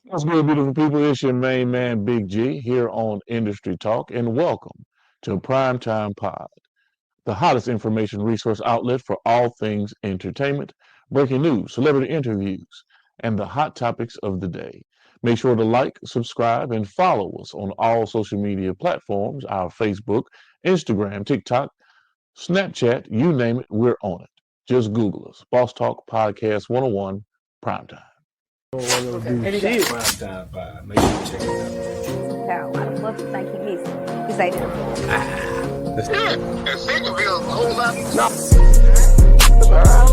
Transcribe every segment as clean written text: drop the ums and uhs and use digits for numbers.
What's good, beautiful people? It's your main man, Big G, here on Industry Talk, and welcome to Primetime Pod, the hottest information resource outlet for all things entertainment, breaking news, celebrity interviews, and the hot topics of the day. Make sure to like, subscribe, and follow us on all social media platforms, our Facebook, Instagram, TikTok, Snapchat, you name it, we're on it. Just Google us. Boss Talk Podcast 101 Primetime. Okay. And he got prime time vibe. Make sure you check it Child, why the fuck you think he missing? You say that. And second bill a whole lot.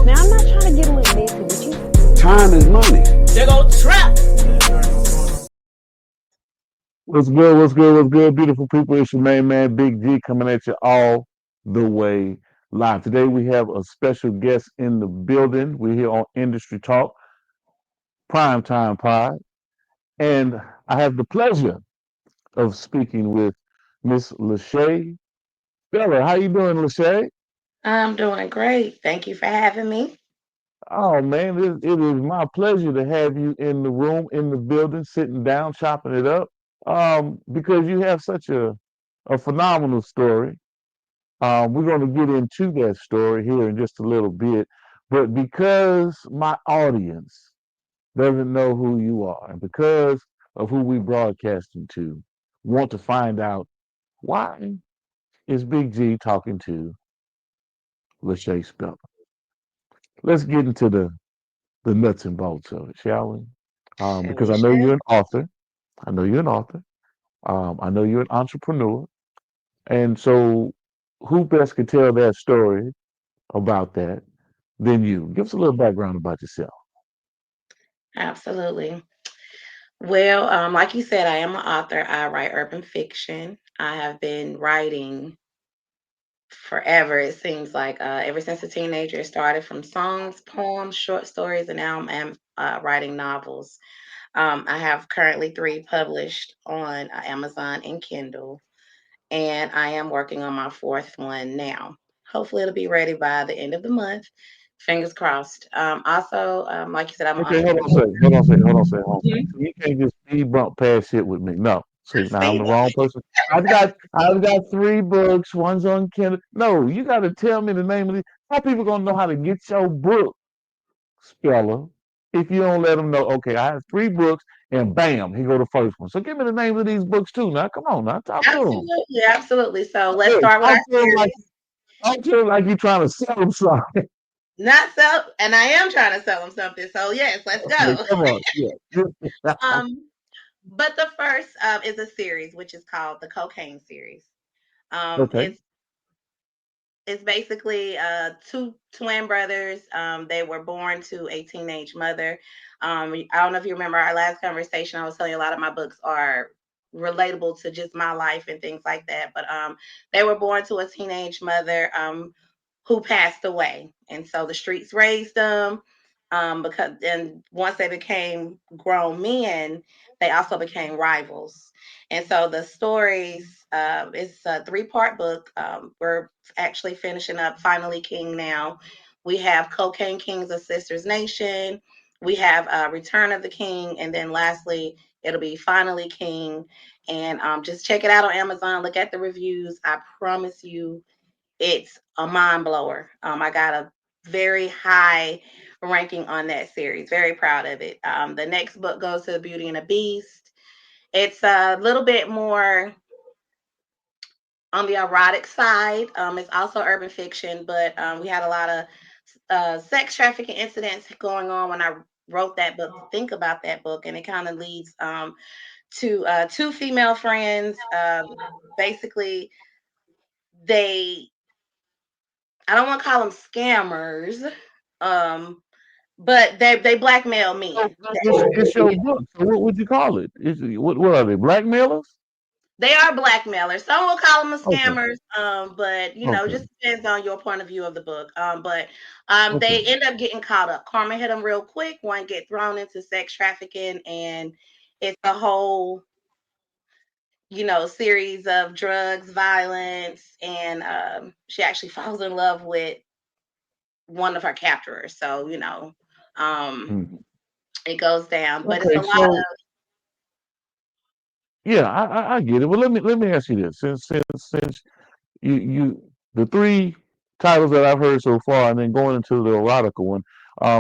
Now I'm not trying to get a little messy with you. Time is money. They go trap. What's good? What's good? What's good, beautiful people? It's your main man, Big G, coming at you all the way live. Today we have a special guest in the building. We're here on Industry Talk, Primetime Pod, and I have the pleasure of speaking with Miss LaShae Speller. How you doing, LaShae? I'm doing great. Thank you for having me. Oh man, it is my pleasure to have you in the room, in the building, sitting down, chopping it up. Because you have such a phenomenal story. We're going to get into that story here in just a little bit. But because my audience doesn't know who you are, and because of who we broadcasting to, want to find out why is Big G talking to LaShae Speller. Let's get into the nuts and bolts of it, shall we? Sure, Because I know sure. you're an author. I know you're an author. I know you're an entrepreneur. And so, who best could tell that story about that than you? Give us a little background about yourself. Absolutely. Well, like you said, I am an author. I write urban fiction. I have been writing forever. It seems like ever since a teenager, it started from songs, poems, short stories, and now I'm writing novels. I have currently three published on Amazon and Kindle, and I am working on my fourth one now. Hopefully, it'll be ready by the end of the month. Fingers crossed. Also, like you said, I'm an Okay, hold on a entrepreneur. second. Hold on a second. Hold on a second. Hold on a second. Mhm. So you can't just speed bump past shit with me. No. See, now I'm Say the that. wrong person. I've got three books. One's on Kindle. No, you got to tell me the name of these. How people gonna know how to get your book, Speller, if you don't let them know? Okay, I have three books, and bam, here go the first one. So give me the name of these books too. Now, come on, now talk to them. Absolutely, absolutely. So let's Hey, start with our series. talk to them like you're trying to sell them something. Not sell, and I am trying to sell them something. So yes, let's Okay, go. come on. Yeah. um, but the first is a series which is called the Cocaine series. Um, Okay. it's it's basically two twin brothers. They were born to a teenage mother. I don't know if you remember our last conversation. I was telling you a lot of my books are relatable to just my life and things like that. But they were born to a teenage mother who passed away, and so the streets raised them. Because then once they became grown men, they also became rivals. And so the stories, it's a three-part book. We're actually finishing up Finally King now. We have Cocaine Kings of Sisters Nation. We have Return of the King. And then lastly, it'll be Finally King. And just check it out on Amazon. Look at the reviews. I promise you, it's a mind blower. I got a very high ranking on that series. Very proud of it. The next book goes to The Beauty and the Beast. It's a little bit more on the erotic side. It's also urban fiction, but we had a lot of sex trafficking incidents going on when I wrote that book. To think about that book, and it kind of leads to two female friends. Basically, they I don't want to call them scammers, um, but they blackmail So men. it's your book. So what would you call it? What are they? Blackmailers? They are blackmailers. Some will call them Okay. scammers, but Okay. just depends on your point of view of the book. But Okay. they end up getting caught up. Karma hit them real quick. One get thrown into sex trafficking, and it's a whole series of drugs, violence, and she actually falls in love with one of her captorers. So um, Mhm. it goes down, but it's Okay. a lot. yeah, I get it. Well, let me ask you this: since you the three titles that I've heard so far, and then going into the erotica one,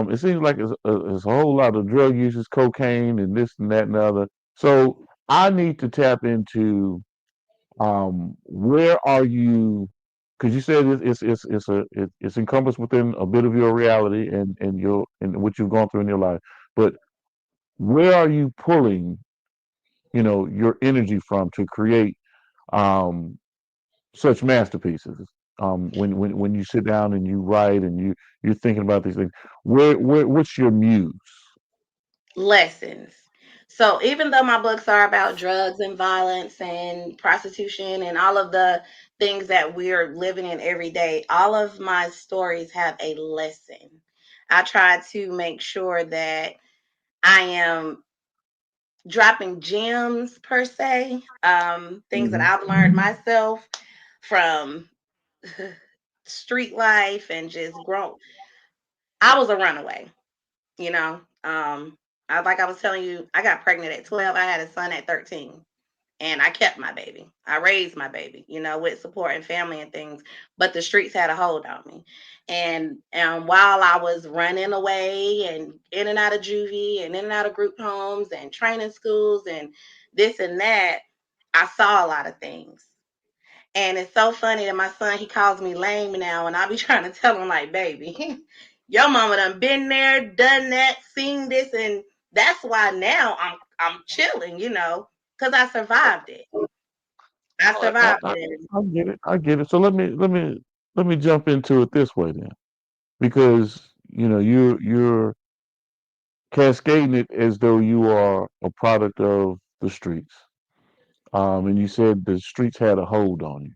it seems like it's a whole lot of drug uses, cocaine, and this and that and the other. So I need to tap into where are you? Because you said it's encompassed within a bit of your reality and your and what you've gone through in your life, but where are you pulling, your energy from to create um, such masterpieces? When you sit down and you write and you're thinking about these things, what's your muse? Lessons. So even though my books are about drugs and violence and prostitution and all of the things that we're living in every day, all of my stories have a lesson. I try to make sure that I am dropping gems per se, things that Hmm. I've learned myself from street life and just grown. I was a runaway, you know. Like I was telling you, I got pregnant at 12. I had a son at 13. And I kept my baby. I raised my baby, with support and family and things. But the streets had a hold on me. And while I was running away and in and out of juvie and in and out of group homes and training schools and this and that, I saw a lot of things. And it's so funny that my son, he calls me lame now, and I be trying to tell him, like, baby, your mama done been there, done that, seen this, and that's why now I'm chilling, because I survived it. I Well, I, survived I, it. I get it. I get it. So let me jump into it this way then, because you're cascading it as though you are a product of the streets. And you said the streets had a hold on you.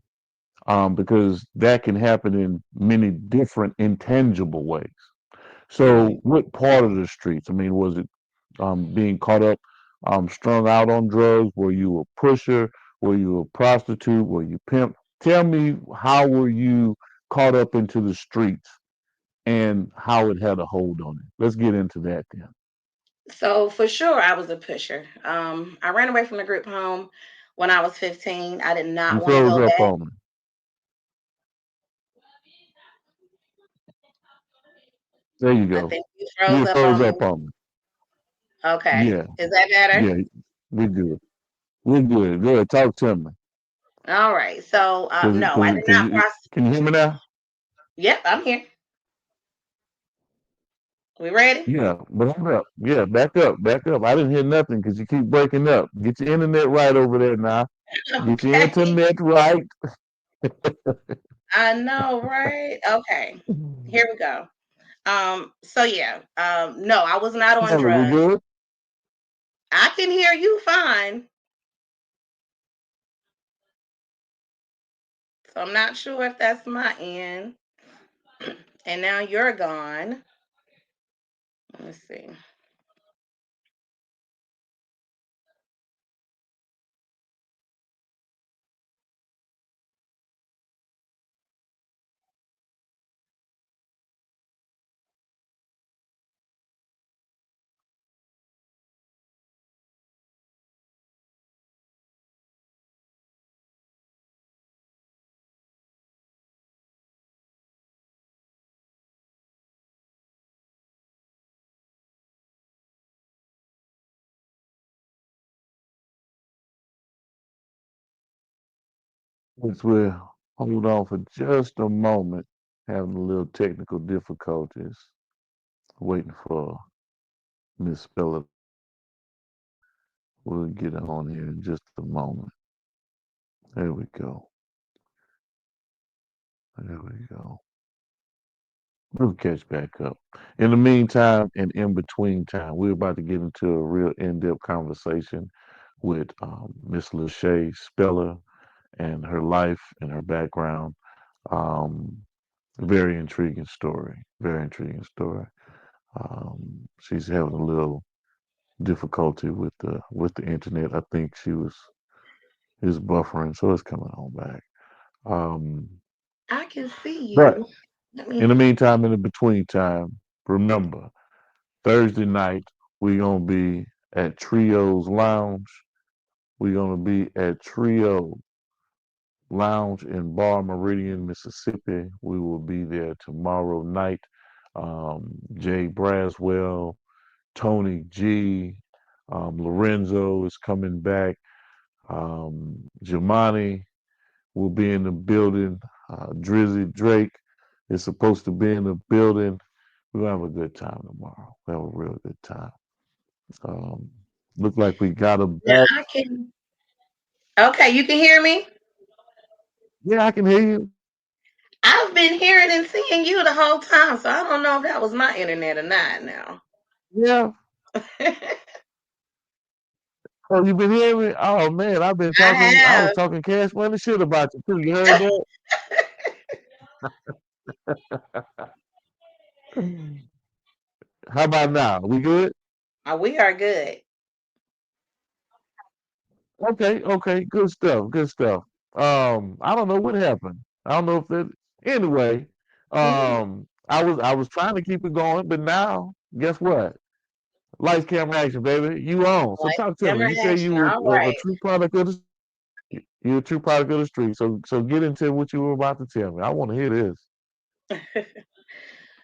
Because that can happen in many different intangible ways. So, Mhm. what part of the streets? I mean, was it being caught up, strung out on drugs? Were you a pusher? Were you a prostitute? Were you pimp? Tell me, how were you caught up into the streets and how it had a hold on you? Let's get into that then. So for sure, I was a pusher. I ran away from the group home when I was 15. I did You not want to froze go up back. on me. There you I go. think you froze You up froze on up me. on me. Okay. Yeah, Is that better? yeah, we're good. We're good. Good. Talk to me. All right. So no, I did Cause not process. can you hear me now? Yep, I'm here. We ready? Yeah, but hold up. Yeah, back up, back up. I didn't hear nothing because you keep breaking up. Get your internet right over there now. Get your Okay. internet right. I know, right? Okay. Here we go. So yeah. No, I was not on Taylor, we drugs. good? I can hear you fine. So I'm not sure if that's my end. And now you're gone. Let's see. Let's we'll hold on for just a moment. Having a little technical difficulties. Waiting for Miss Speller. We'll get her on here in just a moment. There we go. There we go. We'll catch back up. In the meantime, and in between time, we're about to get into a real in-depth conversation with Miss LaShae Speller and her life and her background. Um, very intriguing story. Very intriguing story. She's having a little difficulty with the internet. I think she was is buffering, so it's coming on back. Um, I can see but you. Let in me. the meantime, in the between time, remember Thursday night we're gonna be at Trios Lounge. We're gonna be at Trio Lounge in Bar Meridian, Mississippi. We will be there tomorrow night. Jay Braswell, Tony G, Lorenzo is coming back. Jamani will be in the building. Drizzy Drake is supposed to be in the building. We're gonna have a good time tomorrow. We'll have a real good time. Um, Look like we got a Now back. I can. Okay, you can hear me. Yeah, I can hear you. I've been hearing and seeing you the whole time, so I don't know if that was my internet or not. Now. Yeah. Oh, you been hearing me? Oh man, I've been I talking. I was have. talking cash money shit about you too. You heard that? How about now? We good? We are good. Okay, okay, good stuff, good stuff. I don't know what happened. I don't know if that. Anyway, Mhm. I was trying to keep it going, but now guess what? Lights, camera, action, baby. You on? So Like talk to me. camera You say action. you All were a right. true product of the. You're a true product of the street. So get into what you were about to tell me. I want to hear this.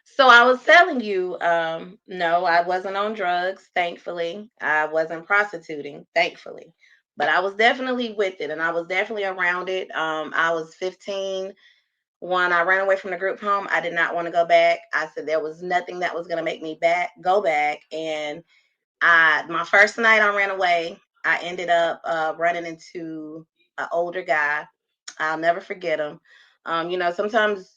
So I was telling you, no, I wasn't on drugs, thankfully. I wasn't prostituting, thankfully. But I was definitely with it and I was definitely around it. I was 15 when I ran away from the group home. I did not want to go back. I said there was nothing that was gonna make me go back. And my first night I ran away, I ended up running into an older guy. I'll never forget him. Sometimes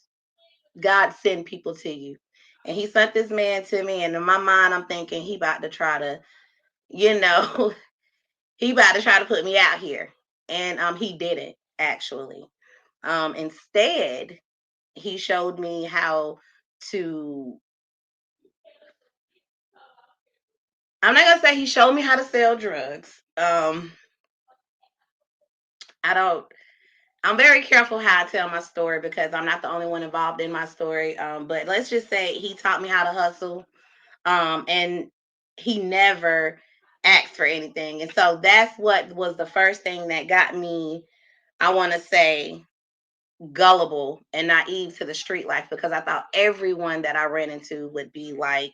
God send people to you. And he sent this man to me, and in my mind, I'm thinking he about to try to, you know, he about to try to put me out here. And he didn't actually. Instead, he showed me how to. I'm not gonna say he showed me how to sell drugs. I don't. I'm very careful how I tell my story because I'm not the only one involved in my story. But let's just say he taught me how to hustle. And he never asked for anything. And so that's what was the first thing that got me, I want to say, gullible and naive to the street life because I thought everyone that I ran into would be like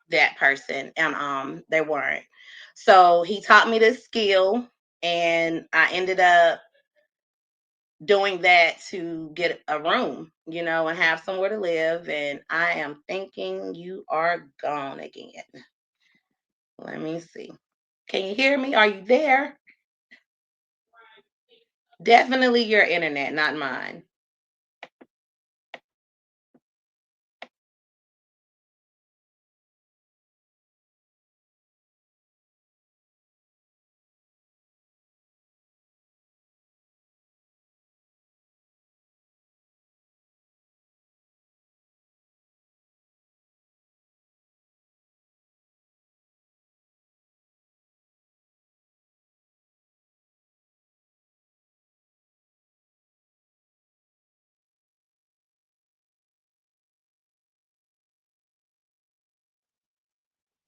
that person, and they weren't. So he taught me this skill, and I ended up doing that to get a room, and have somewhere to live. And I am thinking you are gone again. Let me see. Can you hear me? Are you there? Definitely your internet, not mine.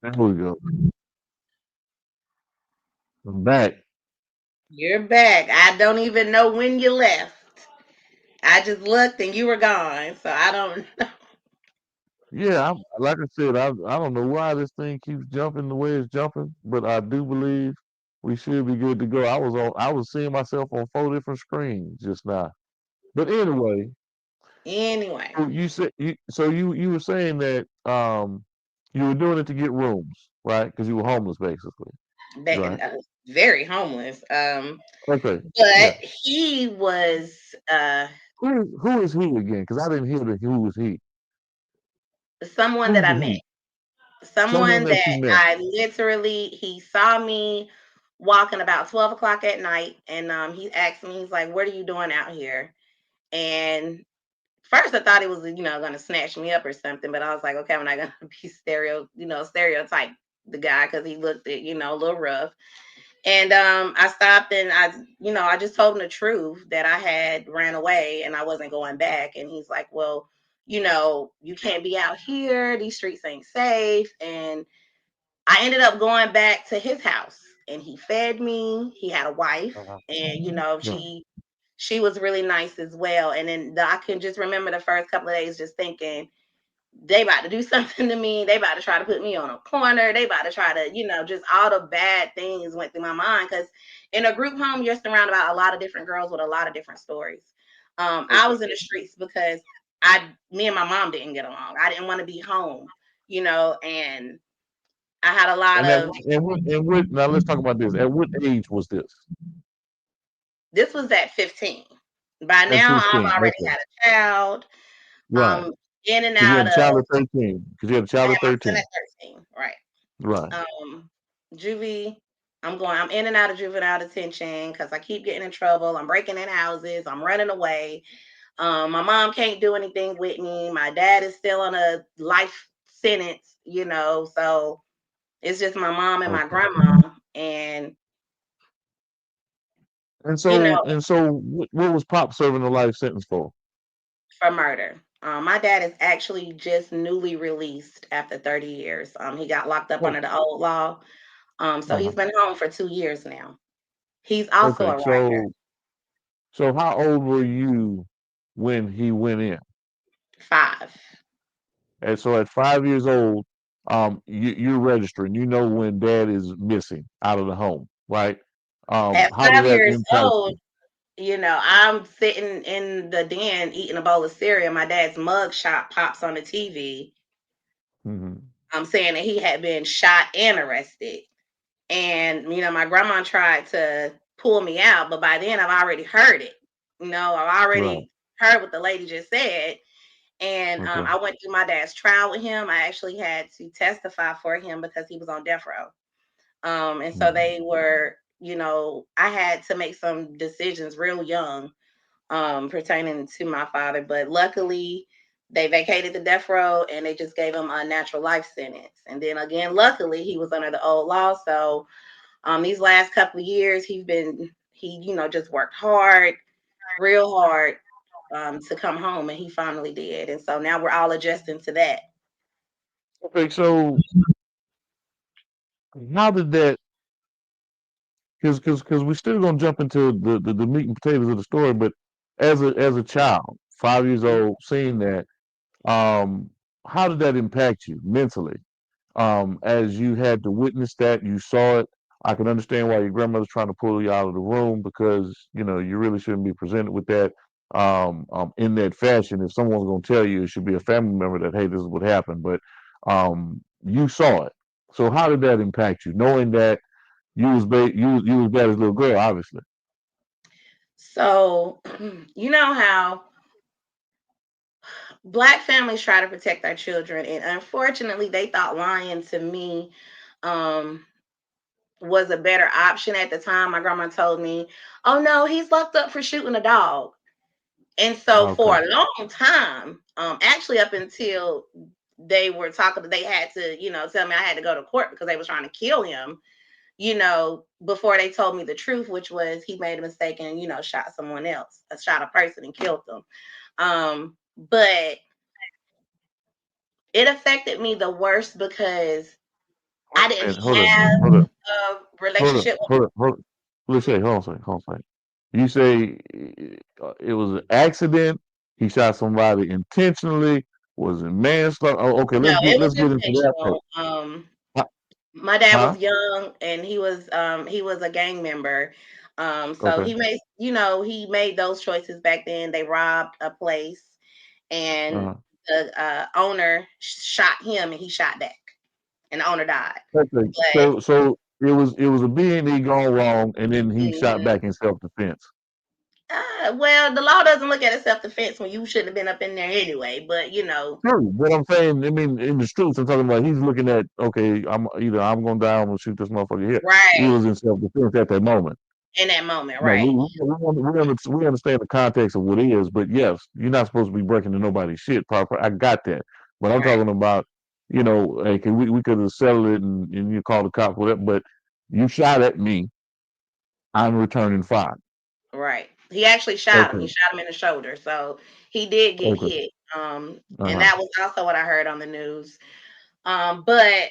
There we go. I'm back. You're back. I don't even know when you left. I just looked and you were gone. So I don't. Yeah, like I said, I don't know why this thing keeps jumping the way it's jumping, but I do believe we should be good to go. I was seeing myself on 4 different screens just now. But anyway, Anyway, you were saying that you were doing it to get rooms, right? Because you were homeless basically, right? very homeless. Okay, But yeah. he was Who is he again? Because I didn't hear the who was he. someone that Who's I the met. he? Someone Someone that that you met. I literally, he saw me walking about 12 o'clock at night, and he asked me, he's like, "What are you doing out here?" And first I thought he was, gonna snatch me up or something, but I was like, okay, I'm not gonna be stereotype the guy because he looked at, a little rough. And I stopped and I just told him the truth that I had ran away and I wasn't going back. And he's like, well, you can't be out here. These streets ain't safe. And I ended up going back to his house. and he fed me. He had a wife, Uh-huh. and Yeah. she was really nice as well. And then I can just remember the first couple of days just thinking, they about to do something to me. They about to try to put me on a corner. They about to try to, just all the bad things went through my mind. Because in a group home, you're surrounded by a lot of different girls with a lot of different stories. I Okay. was in the streets because me and my mom didn't get along. I didn't want to be home, and I had a lot And at of. what, now let's talk about this. At what age was this? This was at 15. By At now, I've 15. already Okay. had a child. Right. In and Because you had out a of. child at 13. Because you had a I child had at my son 13. at 13, right? Right. Um, Juvie, I'm in and out of juvenile detention because I keep getting in trouble. I'm breaking in houses. I'm running away. My mom can't do anything with me. My dad is still on a life sentence, so it's just my mom and my Okay. grandma. And, you know, And so what was Pop serving a life sentence for? for murder. My dad is actually just newly released after 30 years. He got locked up Oh, under the old law. So uh-huh. he's been home for 2 years now. He's also Okay. a writer. So how old were you when he went in? 5. And so at 5 years old, you're registering. You know when dad is missing out of the home, right? At How does 5 that years impact old, you? I'm sitting in the den eating a bowl of cereal. My dad's mug shot pops on the TV. Hmm. I'm saying that he had been shot and arrested. And, my grandma tried to pull me out, but by then I've already heard it. I've Right. already heard what the lady just said. And Okay. I went through my dad's trial with him. I actually had to testify for him because he was on death row. And so Mhm. they were, I had to make some decisions real young pertaining to my father. But luckily, they vacated the death row and they just gave him a natural life sentence. And then again, luckily, he was under the old law. So these last couple of years, just worked hard, real hard to come home, and he finally did. And so now we're all adjusting to that. Okay. So how did that? Because we're still gonna jump into the meat and potatoes of the story. But as a child, 5 years Mhm. old, seeing that, um, how did that impact you mentally? As you had to witness that, you saw it. I can understand why your grandmother's trying to pull you out of the room because you really shouldn't be presented with that in that fashion. If someone's going to tell you, it should be a family member that, hey, this is what happened. But you saw it. So how did that impact you, knowing that you was bad as a little girl, obviously? So, you know how Black families try to protect their children, and unfortunately, they thought lying to me um, was a better option at the time. My grandma told me, "Oh no, he's locked up for shooting a dog." And so for Okay. a long time, actually up until they were talking, they had to, tell me I had to go to court because they was trying to kill him, before they told me the truth, which was he made a mistake and, shot someone else, shot a person and killed them. But it affected me the worst because I didn't And hold up, have hold up, a hold up, relationship with. hold up, hold up. Let's say, hold on a second, hold on a second. You say it was an accident. He shot somebody intentionally. Was it manslaughter? Oh, okay. No, it was Let's get into that part. intentional. Huh? My dad Huh? was young and he was a gang member. So Okay. he made those choices back then. They robbed a place and Uh-huh. the owner shot him and he shot back and the owner died. Okay. But So it was a B&E gone wrong, and then he shot mhm. back in self defense. Well, the law doesn't look at it self-defense when you shouldn't have been up in there anyway, but True, but I'm saying, I mean, in the streets, I'm talking about he's looking at, okay, I'm gonna die, I'm gonna shoot this motherfucker here. He right was in self defense at that moment. in that moment, No, right. we understand the context of what it is, but yes, you're not supposed to be breaking into nobody's shit. Proper, I got that, but I'm Right. talking about, hey, we could have settled it and you call the cops, whatever. But you shot at me, I'm returning fire. Right. He actually shot him. He Okay, shot him in the shoulder. So he did get okay, hit. And uh-huh. that was also what I heard on the news. But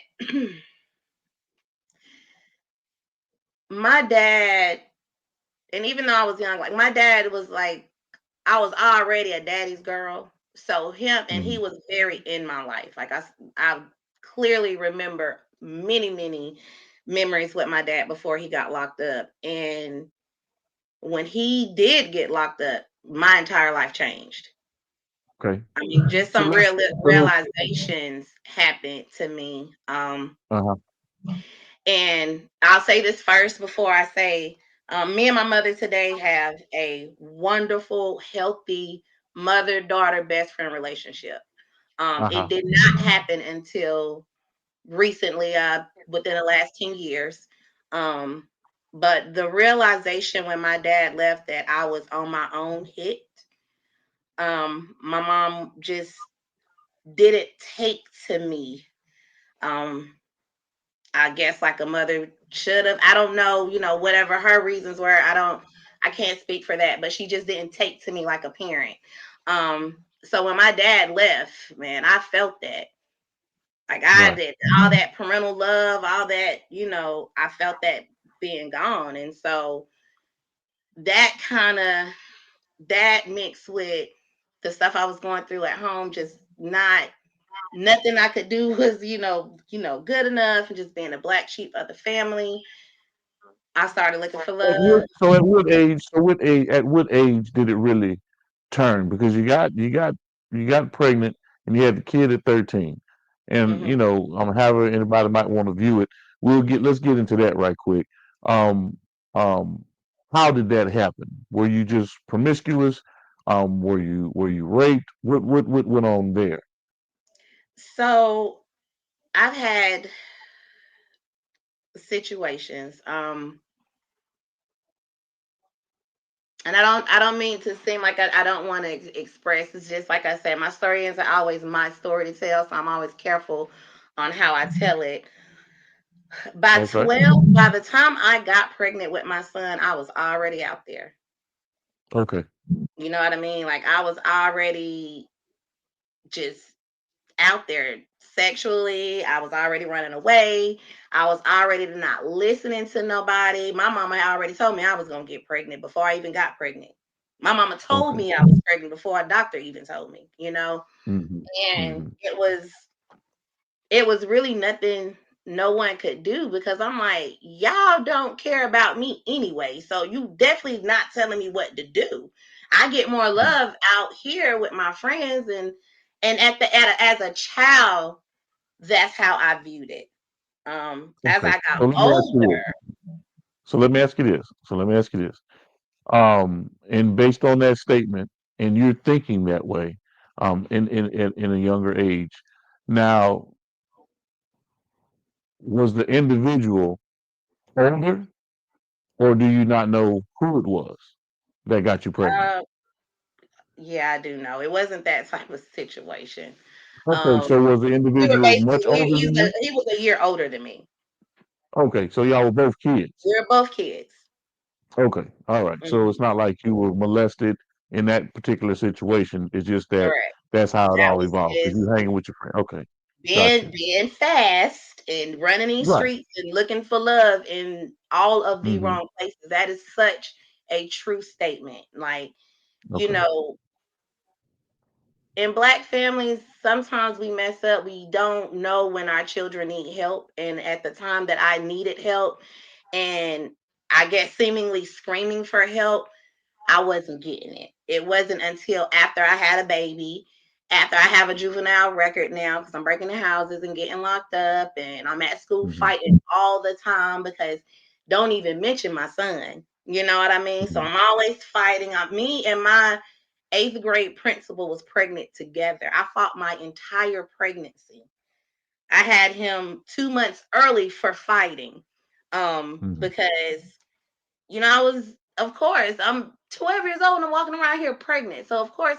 my dad, and even though I was young, like my dad was like, I was already a daddy's girl. So him, and he Mhm. was very in my life. Like I clearly remember many memories with my dad before he got locked up. And when he did get locked up, my entire life changed. Okay. I mean, just So some let's real so let's realizations happened to me. uh-huh. And I'll say this first before I say, me and my mother today have a wonderful, healthy mother daughter best friend relationship. It Uh-huh. did not happen until recently, within the last 10 years. Um, but the realization when my dad left that I was on my own hit, my mom just didn't take to me. Um, I guess like a mother should have. I don't know, whatever her reasons were. I can't speak for that, but she just didn't take to me like a parent. So when my dad left, man, I felt that. Like I Right. did all that parental love, all that, I felt that being gone. And so that kind of that mixed with the stuff I was going through at home, just not nothing I could do was, good enough, and just being a black sheep of the family. I started looking for At what, love. so at what age did it really turn? Because you got pregnant and you had the kid at 13. And Mhm. however anybody might want to view it, let's get into that right quick. Um um how did that happen? Were you just promiscuous? Were you raped? What went on there? So I've had situations, and I don't mean to seem like I don't want to express. It's just like I said, my story isn't always my story to tell, so I'm always careful on how I tell it. By Okay. 12, by the time I got pregnant with my son, I was already out there. Okay. You know what I mean? Like I was already just out there sexually. I was already running away. I was already not listening to nobody. My mama had already told me I was gonna get pregnant before I even got pregnant. My mama told Okay. me I was pregnant before a doctor even told me. Mhm. And Mhm. it was really nothing no one could do, because I'm like, y'all don't care about me anyway. So you definitely not telling me what to do. I get more Mhm. love out here with my friends, and as a child, that's how I viewed it. As Okay. I got So let me ask you older, this. So let me ask you this. So let me ask you this. And based on that statement, and you're thinking that way, in a younger age. Now, was the individual older, or do you not know who it was that got you pregnant? uh, yeah, I do know it wasn't that type of situation. Okay, Um, so was the we were individual basically much older than you? he was a year older than me. Okay, so y'all were both kids. We were both kids. Okay, all right. So it's Mhm. not like you were molested in that particular situation. It's just that Correct. that's how it That all was evolved because just you hanging with your friend. Okay, being gotcha. being fast and running these Right. streets and looking for love in all of the Hmm. wrong places. That is such a true statement. Like, you Okay. know, in black families, sometimes we mess up. We don't know when our children need help. And at the time that I needed help, and I guess seemingly screaming for help, I wasn't getting it. It wasn't until after I had a baby, after I have a juvenile record now, because I'm breaking the houses and getting locked up, and I'm at school Hmm. fighting all the time, because don't even mention my son. You know what I mean? So Hmm. I'm always fighting. Me and my eighth grade principal was pregnant together. I fought my entire pregnancy. I had him 2 months early for fighting, Hmm. because I was, of course, I'm 12 years old and I'm walking around here pregnant. So, of course,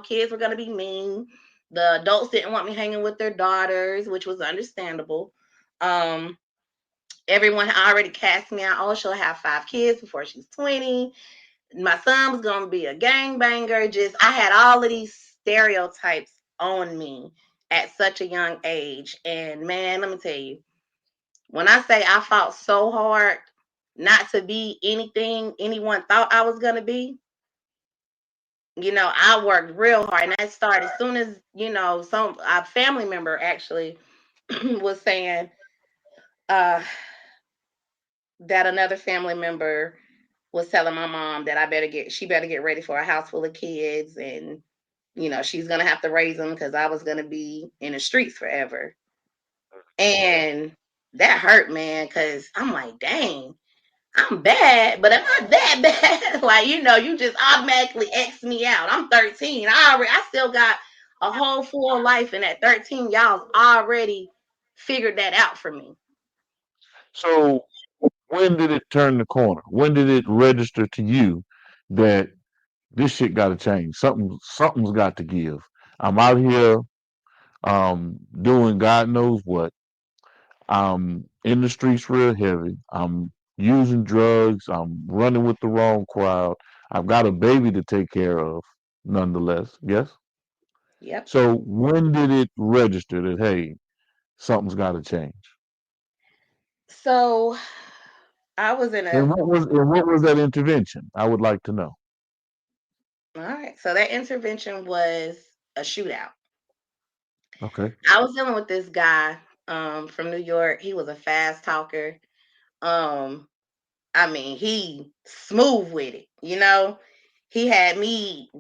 kids were going to be mean. The adults didn't want me hanging with their daughters, which was understandable. Um, Everyone had already cast me out. Oh, she'll have 5 kids before she's 20. My son was going to be a gangbanger. Just, I had all of these stereotypes on me at such a young age. And man, let me tell you, when I say I fought so hard, not to be anything anyone thought I was gonna be. I worked real hard, and that started as soon as some a family member actually was saying uh, that another family member was telling my mom that she better get ready for a house full of kids, and she's gonna have to raise them because I was gonna be in the streets forever. And that hurt, man, because I'm like, dang, I'm bad, but am I that bad? Like, you just automatically X me out. I'm 13. I still got a whole full life, and at 13, y'all already figured that out for me. So when did it turn the corner? When did it register to you that this shit got to change? Something's got to give. I'm out here doing God knows what. I'm in the streets real heavy. I'm using drugs. I'm running with the wrong crowd. I've got a baby to take care of, nonetheless. Yes. Yep. So when did it register that hey, something's got to change? So I was in And a what was that intervention? I would like to know. all right. So that intervention was a shootout. Okay. I was dealing with this guy from New York. He was a fast talker. Um, I mean, he smooth with it. He had me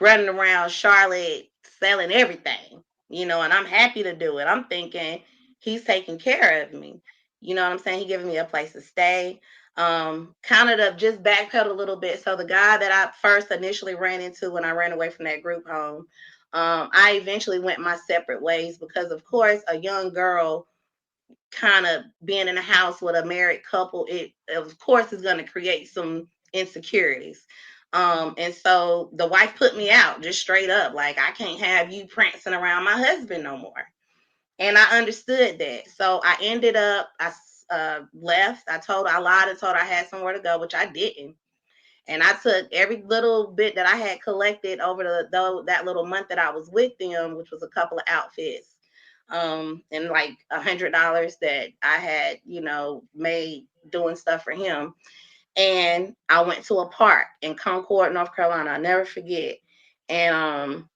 running around Charlotte selling everything, and I'm happy to do it. I'm thinking he's taking care of me. You know what I'm saying? He giving me a place to stay. Kind of to just backpedal a little bit. So the guy that I first initially ran into when I ran away from that group home, I eventually went my separate ways because, of course, a young girl kind of being in a house with a married couple, it of course is going to create some insecurities. And so the wife put me out just straight up, like, I can't have you prancing around my husband no more. And I understood that. So I ended up, I left. I lied and told her I had somewhere to go, which I didn't. And I took every little bit that I had collected over that little month that I was with them, which was a couple of outfits, and like $100 that I had, made doing stuff for him. And I went to a park in Concord, North Carolina. I never forget. And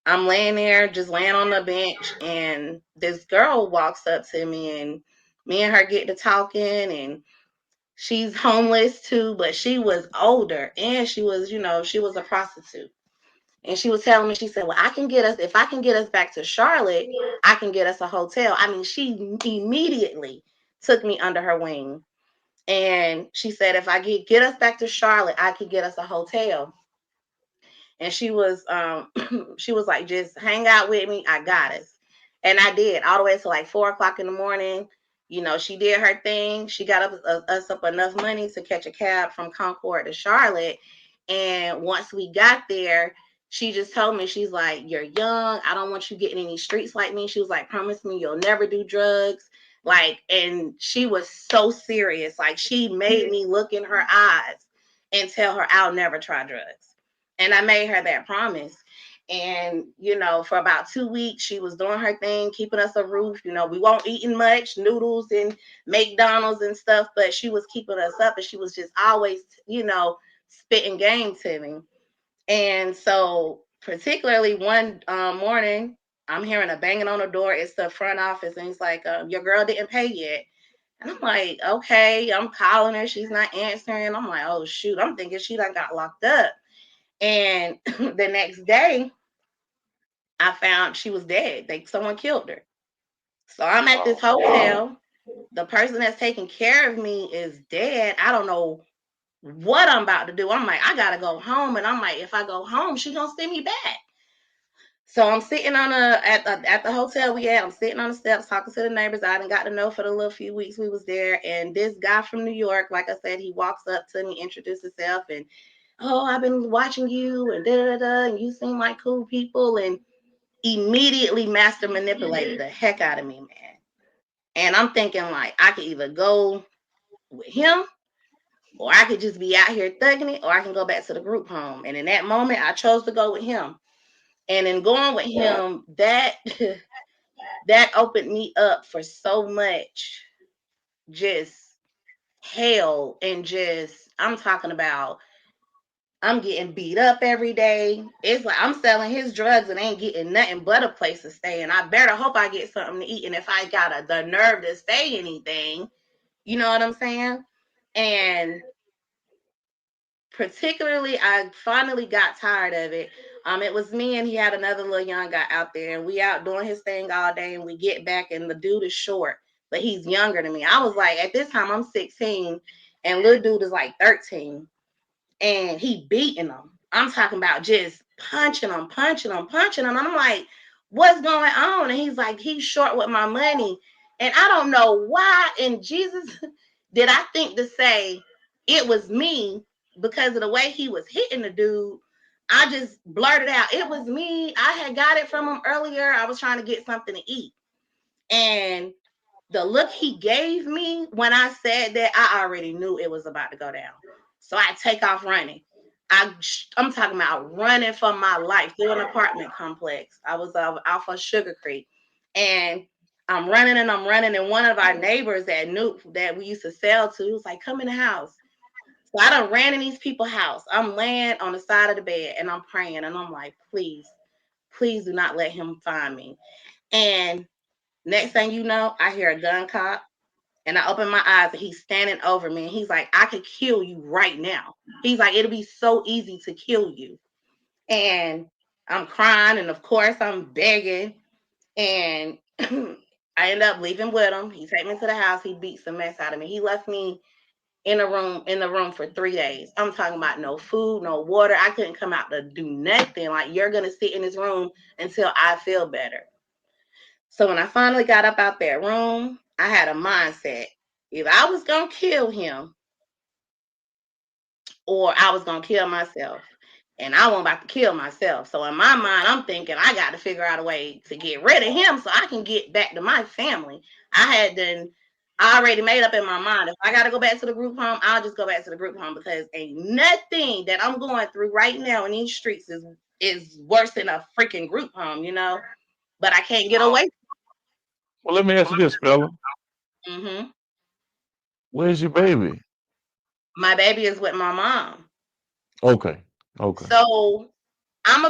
I'm laying there, just laying on the bench, and this girl walks up to me, and me and her get to talking, and she's homeless too, but she was older, and she was a prostitute. And she was telling me, she said, well, if I can get us back to Charlotte, I can get us a hotel. I mean, she immediately took me under her wing. And she said, if I get us back to Charlotte, I could get us a hotel. And she was she was like, just hang out with me, I got us. And I did, all the way to like 4 o'clock in the morning. She did her thing. She got us up enough money to catch a cab from Concord to Charlotte. And once we got there, she just told me, she's like, you're young, I don't want you getting in these streets like me. She was like, promise me you'll never do drugs. Like, and she was so serious. Like, she made me look in her eyes and tell her I'll never try drugs. And I made her that promise. And, for about 2 weeks, she was doing her thing, keeping us a roof. We won't eating much, noodles and McDonald's and stuff, but she was keeping us up, and she was just always, spitting game to me. And so, particularly one morning, I'm hearing a banging on the door. It's the front office, and it's like, your girl didn't pay yet. And I'm like, okay, I'm calling her. She's not answering. I'm like, oh, shoot. I'm thinking she done got locked up. And the next day, I found she was dead. Someone killed her. So I'm at this hotel. The person that's taking care of me is dead. I don't know what I'm about to do. I'm like, I gotta go home. And I'm like, if I go home, she gonna send me back. So I'm sitting at the hotel we at. I'm sitting on the steps talking to the neighbors. I done got to know for the little few weeks we was there. And this guy from New York, like I said, he walks up to me, introduces himself, and, oh, I've been watching you, and da da da, and you seem like cool people, and immediately master manipulated the heck out of me, man. And I'm thinking, like, I could either go with him, or I could just be out here thugging it, or I can go back to the group home. And in that moment, I chose to go with him. And in going with him, that that opened me up for so much just hell, and just, I'm talking about, I'm getting beat up every day. It's like I'm selling his drugs and ain't getting nothing but a place to stay. And I better hope I get something to eat. And if I got the nerve to say anything, you know what I'm saying? And particularly, I finally got tired of it. It was me and he had another little young guy out there, and we out doing his thing all day. And we get back, and the dude is short, but he's younger than me. I was like, at this time, I'm 16, and little dude is like 13, and he beating them. I'm talking about just punching them, punching them, punching them. And I'm like, what's going on? And he's like, he's short with my money. And I don't know why in Jesus did I think to say it was me because of the way he was hitting the dude. I just blurted out, it was me. I had got it from him earlier. I was trying to get something to eat. And the look he gave me when I said that, I already knew it was about to go down. So I take off running. I'm talking about running for my life through an apartment complex. I was off of Sugar Creek, and I'm running and I'm running. And one of our neighbors that knew that we used to sell to was like, "Come in the house." So I done ran in these people's house. I'm laying on the side of the bed and I'm praying, and I'm like, "Please, please do not let him find me." And next thing you know, I hear a gun cock. And I open my eyes and he's standing over me. And he's like, I could kill you right now. He's like, it'll be so easy to kill you. And I'm crying. And of course, I'm begging. And I end up leaving with him. He take me to the house. He beats the mess out of me. He left me in the room for 3 days. I'm talking about no food, no water. I couldn't come out to do nothing. Like, you're going to sit in this room until I feel better. So when I finally got up out that room, I had a mindset. If I was going to kill him or I was going to kill myself. And I wasn't about to kill myself. So in my mind, I'm thinking I got to figure out a way to get rid of him so I can get back to my family. I already made up in my mind. If I got to go back to the group home, I'll just go back to the group home because ain't nothing that I'm going through right now in these streets is worse than a freaking group home, you know? But I can't get away. Well, let me ask you this, fella. Hmm. Where's your baby? My baby is with my mom. Okay. Okay. So and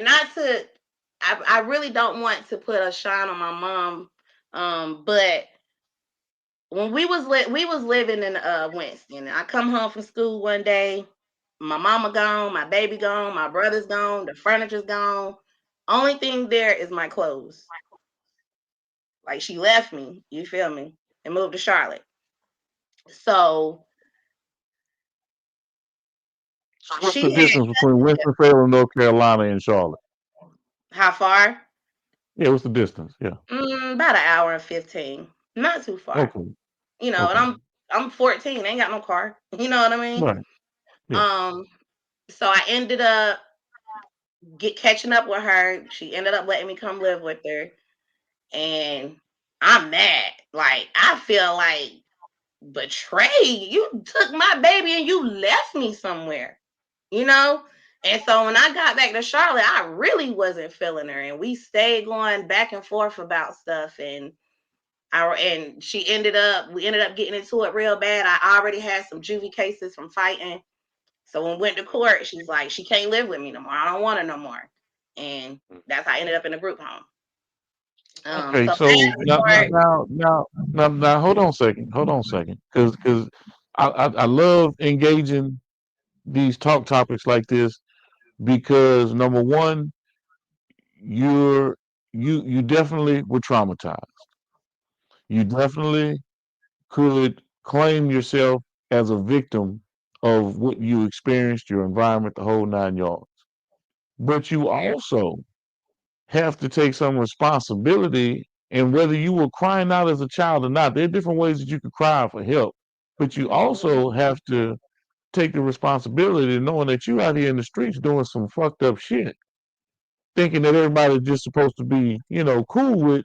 not to, I really don't want to put a shine on my mom. But when we was living in Winston, I come home from school one day, my mama gone, my baby gone, my brother's gone, the furniture's gone. Only thing there is my clothes. Like, she left me, you feel me, and moved to Charlotte. So So what's the she had, distance between Winston-Salem, North Carolina, and Charlotte? how far? Yeah, what's the distance? Yeah. About an hour and 15. Not too far. Okay. And Okay. I'm 14, ain't got no car. You know what I mean? Right. Yeah. Um, so I ended up catching up with her. She ended up letting me come live with her, and I'm mad. Like, I feel like betrayed. You took my baby and you left me somewhere, you know? And so when I got back to Charlotte, I really wasn't feeling her. And we stayed going back and forth about stuff. And we ended up getting into it real bad. I already had some juvie cases from fighting. So when we went to court, she's like, she can't live with me no more. I don't want her no more. And that's how I ended up in a group home. Okay. So So fast forward, now, hold on a second. Hold on a second. Because I love engaging these talk topics like this because number one, you definitely were traumatized. You definitely could claim yourself as a victim of what you experienced, your environment, the whole 9 yards. But you also have to take some responsibility. And whether you were crying out as a child or not, there are different ways that you can cry for help. But you also have to take the responsibility knowing that you out here in the streets doing some fucked up shit, thinking that everybody's just supposed to be, cool with,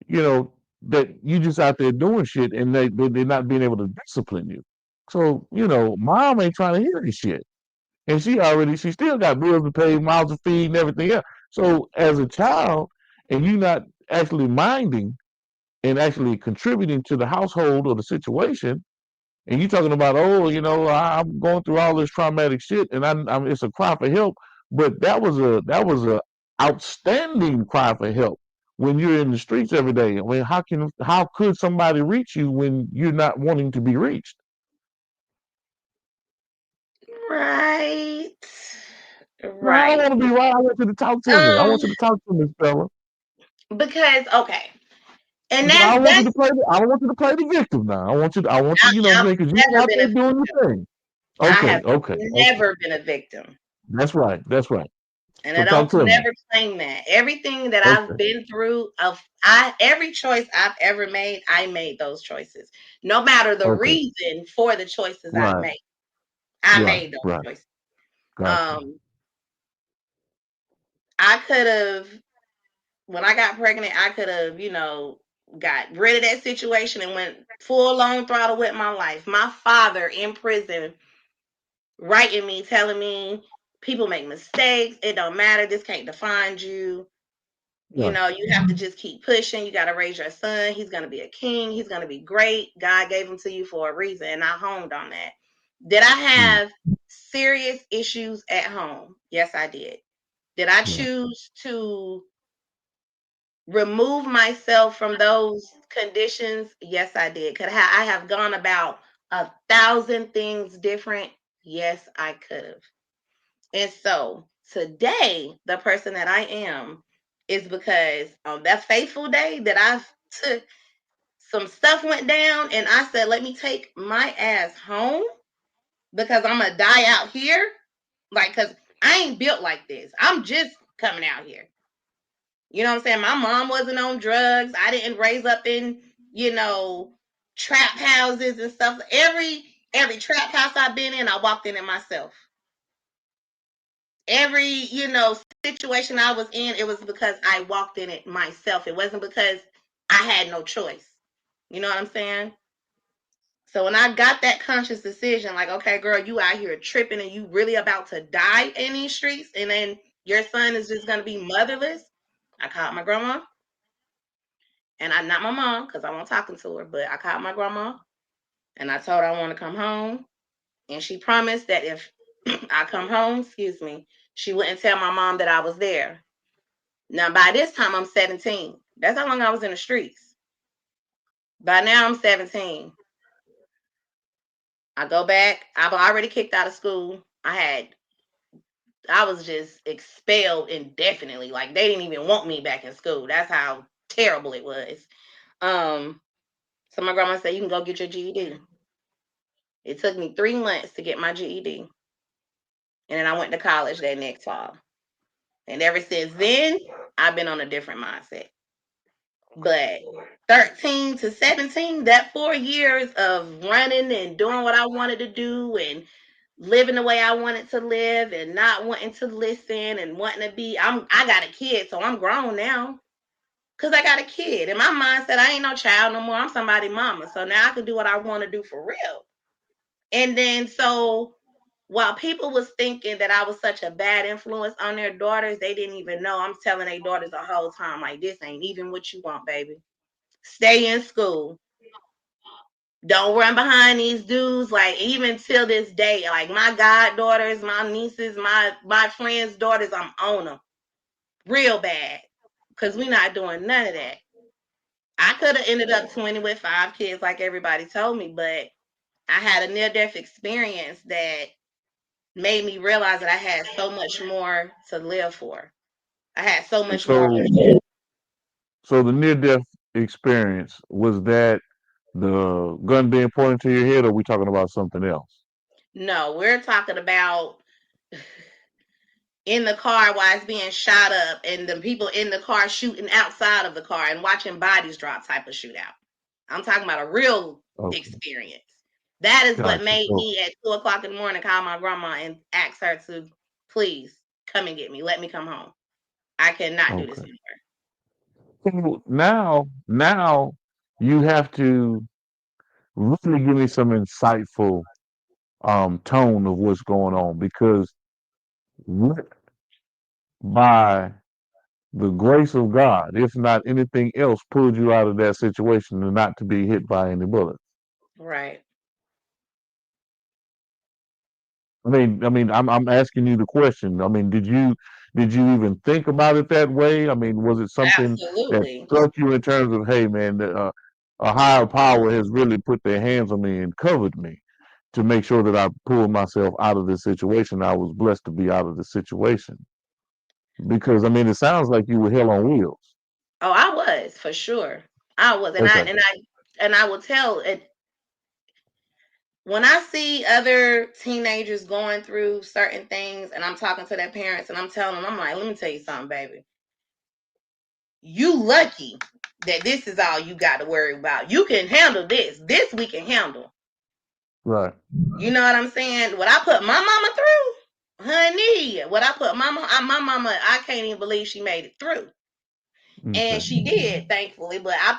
you know, that you just out there doing shit and they're not being able to discipline you. So, mom ain't trying to hear this shit. And she still got bills to pay, mouths to feed, and everything else. So as a child, and you not actually minding, and actually contributing to the household or the situation. And you talking about, oh, I'm going through all this traumatic shit, and it's a cry for help. But that was a outstanding cry for help when you're in the streets every day. I mean, how could somebody reach you when you're not wanting to be reached? Right. No, I don't Right. want to be right. I want you to talk to me. I Um, want you to talk to me, fella. because okay. And Because I don't want you that's to play. I don't want you to play the victim now. I want you. You know what I'm I've saying? Because you're never out been a there doing victim. your thing. I Okay, have okay, okay. never been a victim. That's right. That's right. And So I talk don't to me. never claim that. Everything that I've Okay, been through, every choice I've ever made, I made those choices. No matter the okay. reason for the choices I've Right, made, I right, made those right. choices. Gotcha. Um, I could have, when I got pregnant, I could have, got rid of that situation and went full on throttle with my life. My father in prison writing me, telling me people make mistakes. It don't matter. This can't define you. Right. You have to just keep pushing. You got to raise your son. He's going to be a king. He's going to be great. God gave him to you for a reason. And I honed on that. Did I Mm, have serious issues at home? Yes, I did. Did I right. choose to remove myself from those conditions? Yes, I did. Could I have gone about 1,000 things different? Yes, I could have. And so today, the person that I am is because on that faithful day that I took some stuff went down and I said, let me take my ass home because I'm gonna die out here. Like, cause I ain't built like this. I'm just coming out here. You know what I'm saying? My mom wasn't on drugs. I didn't raise up in, you know, trap houses and stuff. Every trap house I've been in, I walked in it myself. Every, situation I was in, it was because I walked in it myself. It wasn't because I had no choice. You know what I'm saying? So when I got that conscious decision, like, okay, girl, you out here tripping and you really about to die in these streets, and then your son is just gonna be motherless. I called my grandma, and I not my mom because I wasn't talking to her, but I called my grandma and I told her I want to come home, and she promised that if I come home, excuse me, she wouldn't tell my mom that I was there. Now, by this time, I'm 17. That's how long I was in the streets. By now, I'm 17. I go back. I've already kicked out of school. I was just expelled indefinitely. Like they didn't even want me back in school. That's how terrible it was. Um, so my grandma said, "You can go get your GED." It took me 3 months to get my GED, and then I went to college that next fall. And ever since then, I've been on a different mindset. But 13 to 17, that 4 years of running and doing what I wanted to do and living the way I wanted to live and not wanting to listen and wanting to be, I got a kid, so I'm grown now. Cause I got a kid. And my mind said I ain't no child no more. I'm somebody's mama. So now I can do what I want to do for real. And then so while people was thinking that I was such a bad influence on their daughters, they didn't even know I'm telling their daughters the whole time, like, this ain't even what you want, baby. Stay in school. Don't run behind these dudes. Like even till this day, like my goddaughters, my nieces, my friends' daughters, I'm on them real bad because we not doing none of that. I could have ended up 20 with 5 kids, like everybody told me, but I had a near death experience that made me realize that I had so much more to live for. I had so much more. So, so the near death experience, was that the gun being pointed to your head, or are we talking about something else? No, we're talking about in the car while it's being shot up and the people in the car shooting outside of the car and watching bodies drop type of shootout. I'm talking about a real Okay, experience. That is what gotcha. made So, me at 2 o'clock in the morning call my grandma and ask her to please come and get me. Let me come home. I cannot do this okay. anymore. So now you have to really give me some insightful tone of what's going on, because what by the grace of God, if not anything else, pulled you out of that situation and not to be hit by any bullets. Right. I'm asking you the question. I mean, did you even think about it that way? I mean, was it something that Absolutely. struck you in terms of, hey, man, a higher power has really put their hands on me and covered me to make sure that I pulled myself out of this situation. I was blessed to be out of the situation because I mean, it sounds like you were hell on wheels. Oh, I was for sure. I was, and I Okay, and I and I will tell it when I see other teenagers going through certain things, and I'm talking to their parents, and I'm telling them, I'm like, let me tell you something, baby. You lucky that this is all you got to worry about. You can handle this. This we can handle. right. You know what I'm saying? What I put my mama through, honey. What I put my mama, I can't even believe she made it through, and Okay. she did, thankfully. But I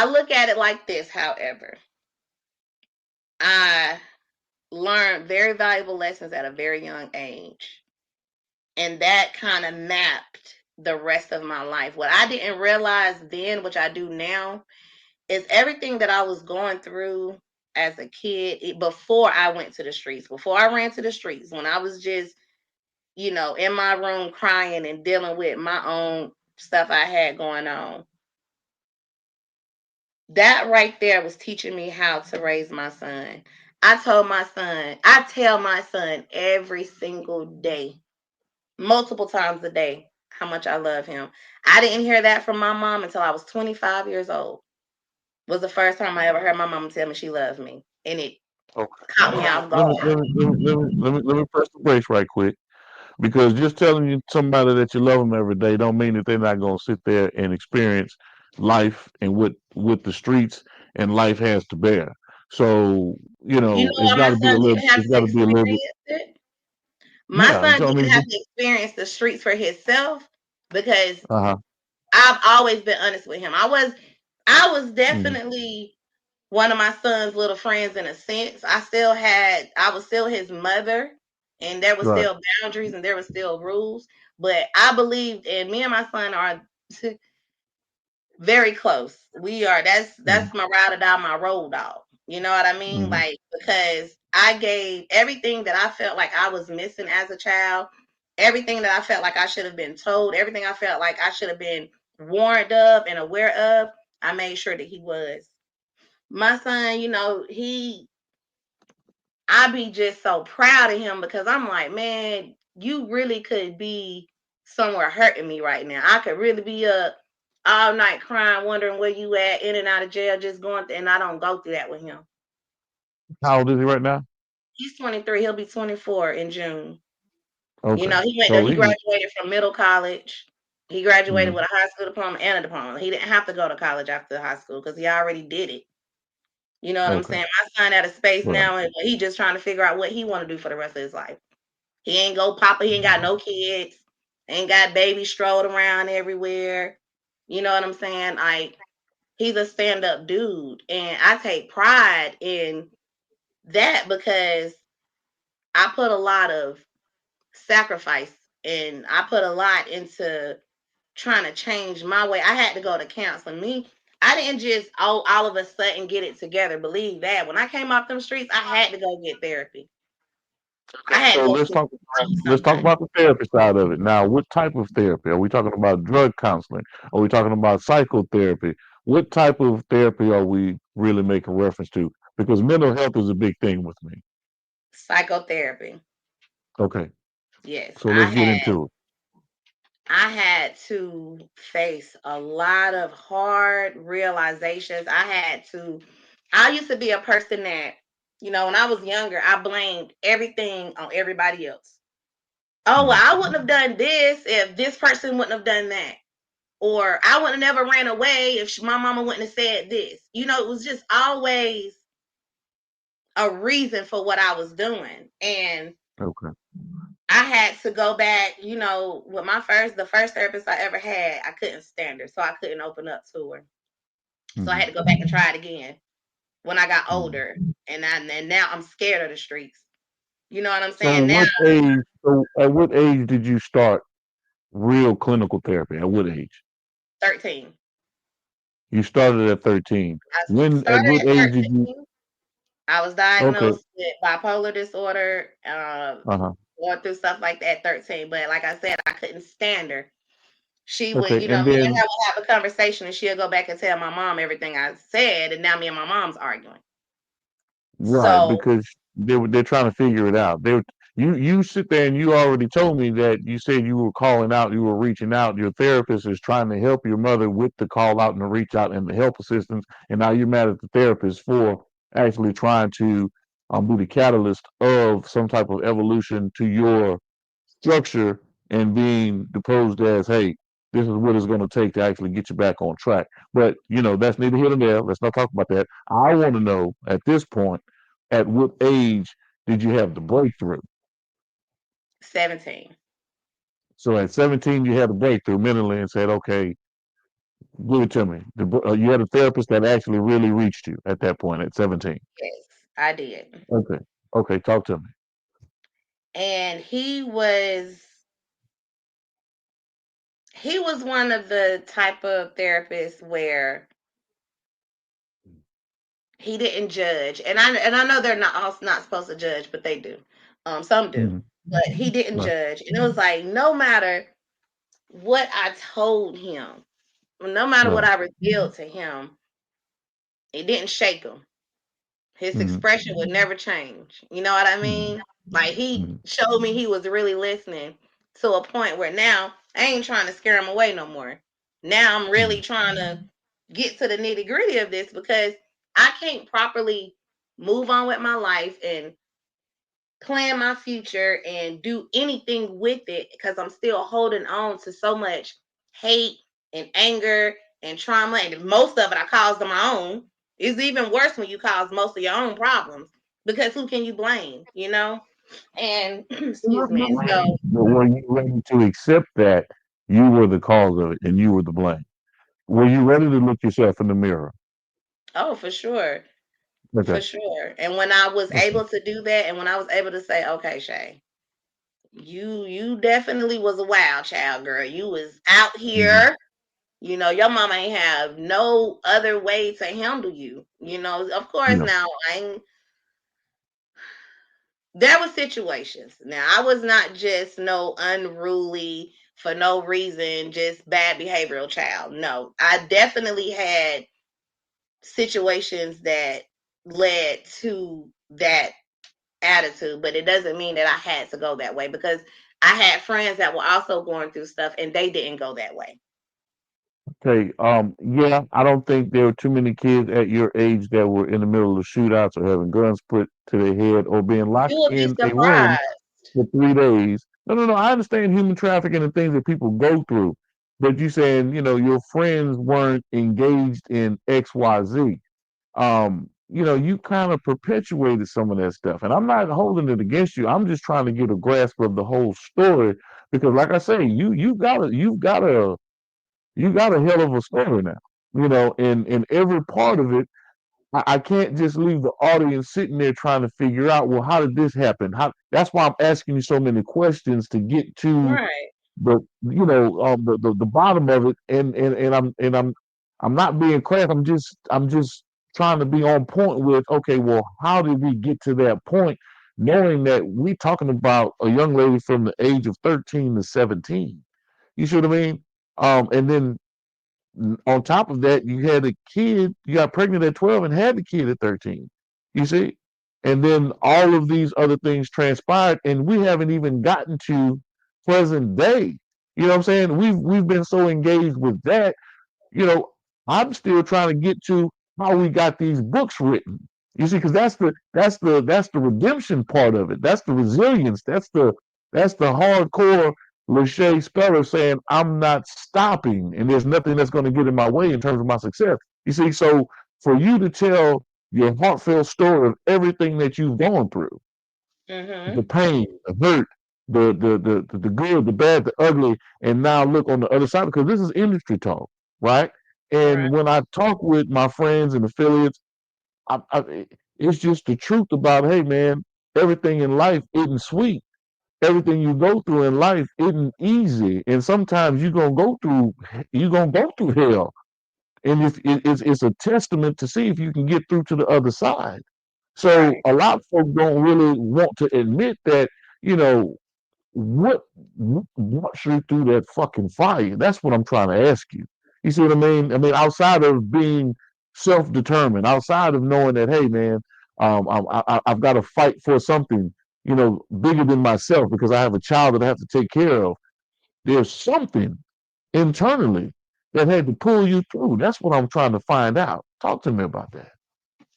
look at it like this. However, I learned very valuable lessons at a very young age, and that kind of mapped the rest of my life. What I didn't realize then, which I do now, is everything that I was going through as a kid before I went to the streets, before I ran to the streets, when I was just, in my room crying and dealing with my own stuff I had going on. That right there was teaching me how to raise my son. I tell my son every single day, multiple times a day, how much I love him. I didn't hear that from my mom until I was 25 years old. Was the first time I ever heard my mama tell me she loved me. And it Okay. caught me Now, off guard. let me press the brakes right quick. Because just telling you somebody that you love them every day don't mean that they're not going to sit there and experience life and what the streets and life has to bear. So You know it's why got my to be a son little. didn't have It's to got to be a little bit. experience it? My Yeah. son So I didn't mean, have to experience the streets for himself because uh I've always been honest with him. I was huh. definitely one of my son's little friends in a sense. I was still his mother, and there was Right. still boundaries and there was still rules. But I believed, and me and my son are very close. We are. That's Mm-hmm. my ride or die, my road dog. You know what I mean? Mm-hmm. Like, because I gave everything that I felt like I was missing as a child, everything that I felt like I should have been told, everything I felt like I should have been warned of and aware of. I made sure that he was. My son, I be just so proud of him because I'm like, man, you really could be somewhere hurting me right now. I could really be up all night crying, wondering where you at, in and out of jail, just and I don't go through that with him. How old is he right now? He's 23. He'll be 24 in June. Okay. He So he he. graduated from middle college. He graduated Mm-hmm. with a high school diploma and a diploma. He didn't have to go to college after high school because he already did it. You know what I'm Okay. saying? My son at a space Right. now, and he just trying to figure out what he want to do for the rest of his life. He ain't go papa. He ain't got no kids. Ain't got babies strolled around everywhere. You know what I'm saying? Like, he's a stand up dude, and I take pride in that because I put a lot of sacrifice and I put a lot into trying to change my way. I had to go to counseling. I didn't just all of a sudden get it together. Believe that. When I came off them streets, I had to go get therapy. I Okay. had to So go see let's talk somebody. about the therapy side of it. Now, what type of therapy? Are we talking about drug counseling? Are we talking about psychotherapy? What type of therapy are we really making reference to? Because mental health is a big thing with me. Psychotherapy. Okay. Yes, So let's get into it. I had to face a lot of hard realizations. I used to be a person that, when I was younger, I blamed everything on everybody else. Oh, well, Mhm. I wouldn't have done this if this person wouldn't have done that. Or I would have never ran away if my mama wouldn't have said this. It was just always a reason for what I was doing. And Okay. I had to go back, with the first therapist I ever had, I couldn't stand her, so I couldn't open up to her. So I Hmm. had to go back and try it again when I got Hmm. older, and now I'm scared of the streets. You know what I'm So saying? Now at what age did you start? real clinical therapy? At what age? 13. You started at 13. I At started what at age did you? 13. I was Okay. diagnosed with bipolar disorder, Uh-huh. going through stuff like that at 13. But like I said, I couldn't stand her. She would, Okay. me And and then her would have a conversation and she'll go back and tell my mom everything I said. And now me and my mom's arguing. right, So because they're trying to figure it out. You sit there and you already told me that you said you were calling out, you were reaching out. Your therapist is trying to help your mother with the call out and the reach out and the help assistance, and now you're mad at the therapist for actually trying to be the catalyst of some type of evolution to your structure and being deposed as, hey, this is what it's going to take to actually get you back on track. But that's neither here nor there. Let's not talk about that. I want to know at this point, at what age did you have the breakthrough? 17. So at 17, you had a breakthrough mentally and said, okay, give it to me. You had a therapist that actually really reached you at that point at 17. Yes, I did. Okay. Okay. Talk to me. And he was one of the type of therapists where he didn't judge. And I know they're not supposed to judge, but they do. Some do. Hmm. But he didn't Right. judge. And it was like no matter what I told him, no matter what Right. I revealed to him, it didn't shake him. His Hmm. expression would never change. You know what I Hmm. mean? Like he Hmm. showed me he was really listening to a point where now I ain't trying to scare him away no more. Now I'm really trying to get to the nitty gritty of this because I can't properly move on with my life and plan my future and do anything with it because I'm still holding on to so much hate and anger and trauma. And most of it I caused on my own. It's even worse when you cause most of your own problems because who can you blame, you know? And excuse me. So, But were you ready to accept that you were the cause of it and you were the blame? Were you ready to look yourself in the mirror? oh, for sure. Okay. For sure. And when I was Okay. able to do that and when I was able to say, okay, Shay, you definitely was a wild child, girl. You was out Hmm. here. Your mama ain't have no other way to handle you. Of course, Yeah. now I ain't, there were situations. Now I was not just no unruly for no reason, just bad behavioral child. No, I definitely had situations that led to that attitude, but it doesn't mean that I had to go that way because I had friends that were also going through stuff and they didn't go that way. Okay. Yeah, I don't think there were too many kids at your age that were in the middle of shootouts or having guns put to their head or being You locked would be in a room surprised. for 3 days. No, no, no. I understand human trafficking and things that people go through, but you saying, your friends weren't engaged in XYZ. You kind of perpetuated some of that stuff. And I'm not holding it against you. I'm just trying to get a grasp of the whole story because like I say, you got a hell of a story now. And every part of it, I can't just leave the audience sitting there trying to figure out, well, how did this happen? That's why I'm asking you so many questions to get to Right. the bottom of it, and I'm not being crass. I'm just trying to be on point with, okay, well, how did we get to that point, knowing that we talking about a young lady from the age of 13 to 17. You see what I mean? And then on top of that, you had a kid. You got pregnant at 12 and had the kid at 13. You see, and then all of these other things transpired, and we haven't even gotten to present day. You know what I'm saying? We've been so engaged with that, you know, I'm still trying to get to how we got these books written. You see, because that's the redemption part of it. That's the resilience. That's the hardcore LaShae Speller saying, I'm not stopping, and there's nothing that's going to get in my way in terms of my success. You see, so for you to tell your heartfelt story of everything that you've gone through, the Mhm. pain, the hurt, the good, the bad, the ugly, and now look on the other side because this is industry talk, right? Right. And when I talk with my friends and affiliates, it's just the truth about, hey man, everything in life isn't sweet. everything you go through in life isn't easy, and sometimes you're gonna go through hell, and it's a testament to see if you can get through to the other side. So Right. a lot of folks don't really want to admit that, you know, what walks you through that fucking fire? That's what I'm trying to ask you. You see what I mean? I mean, outside of being self-determined, outside of knowing that, hey, man, I've got to fight for something, bigger than myself because I have a child that I have to take care of. There's something internally that had to pull you through. That's what I'm trying to find out. Talk to me about that.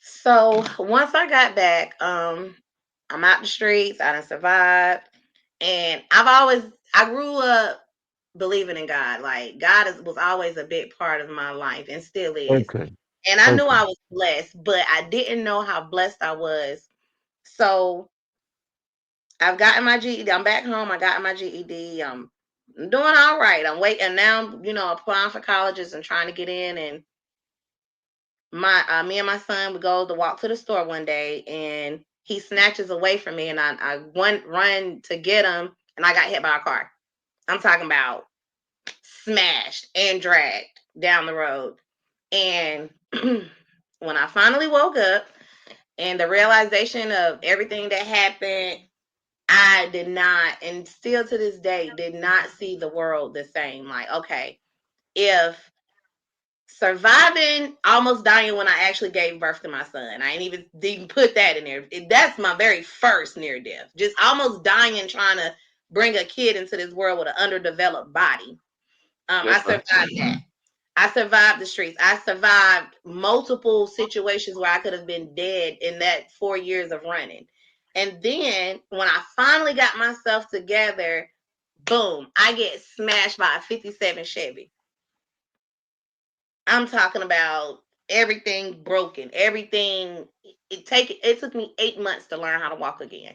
So once I got back, I'm out the streets. I done survived, and I grew up believing in God. Like was always a big part of my life and still is. Okay. And I knew Okay. I was blessed, but I didn't know how blessed I was. So I've gotten my GED. I'm back home. I got my GED. I'm doing all right. I'm waiting now. Applying for colleges and trying to get in. And me and my son, we go to walk to the store one day, and he snatches away from me, and I run to get him, and I got hit by a car. I'm talking about smashed and dragged down the road. And when I finally woke up and the realization of everything that happened, I did not, and still to this day, did not see the world the same. Like, okay, if surviving, almost dying when I actually gave birth to my son, I ain't even put that in there. That's my very first near death. Just almost dying trying to bring a kid into this world with an underdeveloped body. I Yes, sir. survived that. I survived the streets. I survived multiple situations where I could have been dead in that 4 years of running. And then when I finally got myself together, boom, I get smashed by a 57 Chevy. I'm talking about everything broken, everything. It took me 8 months to learn how to walk again.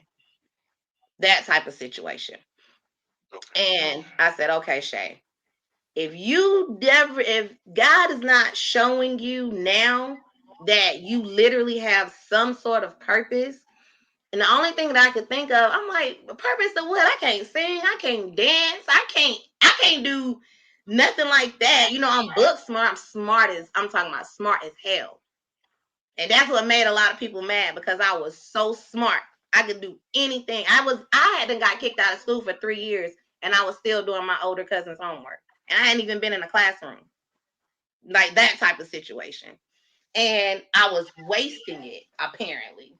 That type of situation. And I said, okay, Shay, if God is not showing you now that you literally have some sort of purpose, and the only thing that I could think of, I'm like, purpose of what? I can't sing, I can't dance, I can't do nothing like that. I'm book smart, I'm talking about smart as hell. And that's what made a lot of people mad because I was so smart. I could do anything. I hadn't got kicked out of school for 3 years, and I was still doing my older cousin's homework. And I hadn't even been in a classroom. Like that type of situation. And I was wasting it, apparently.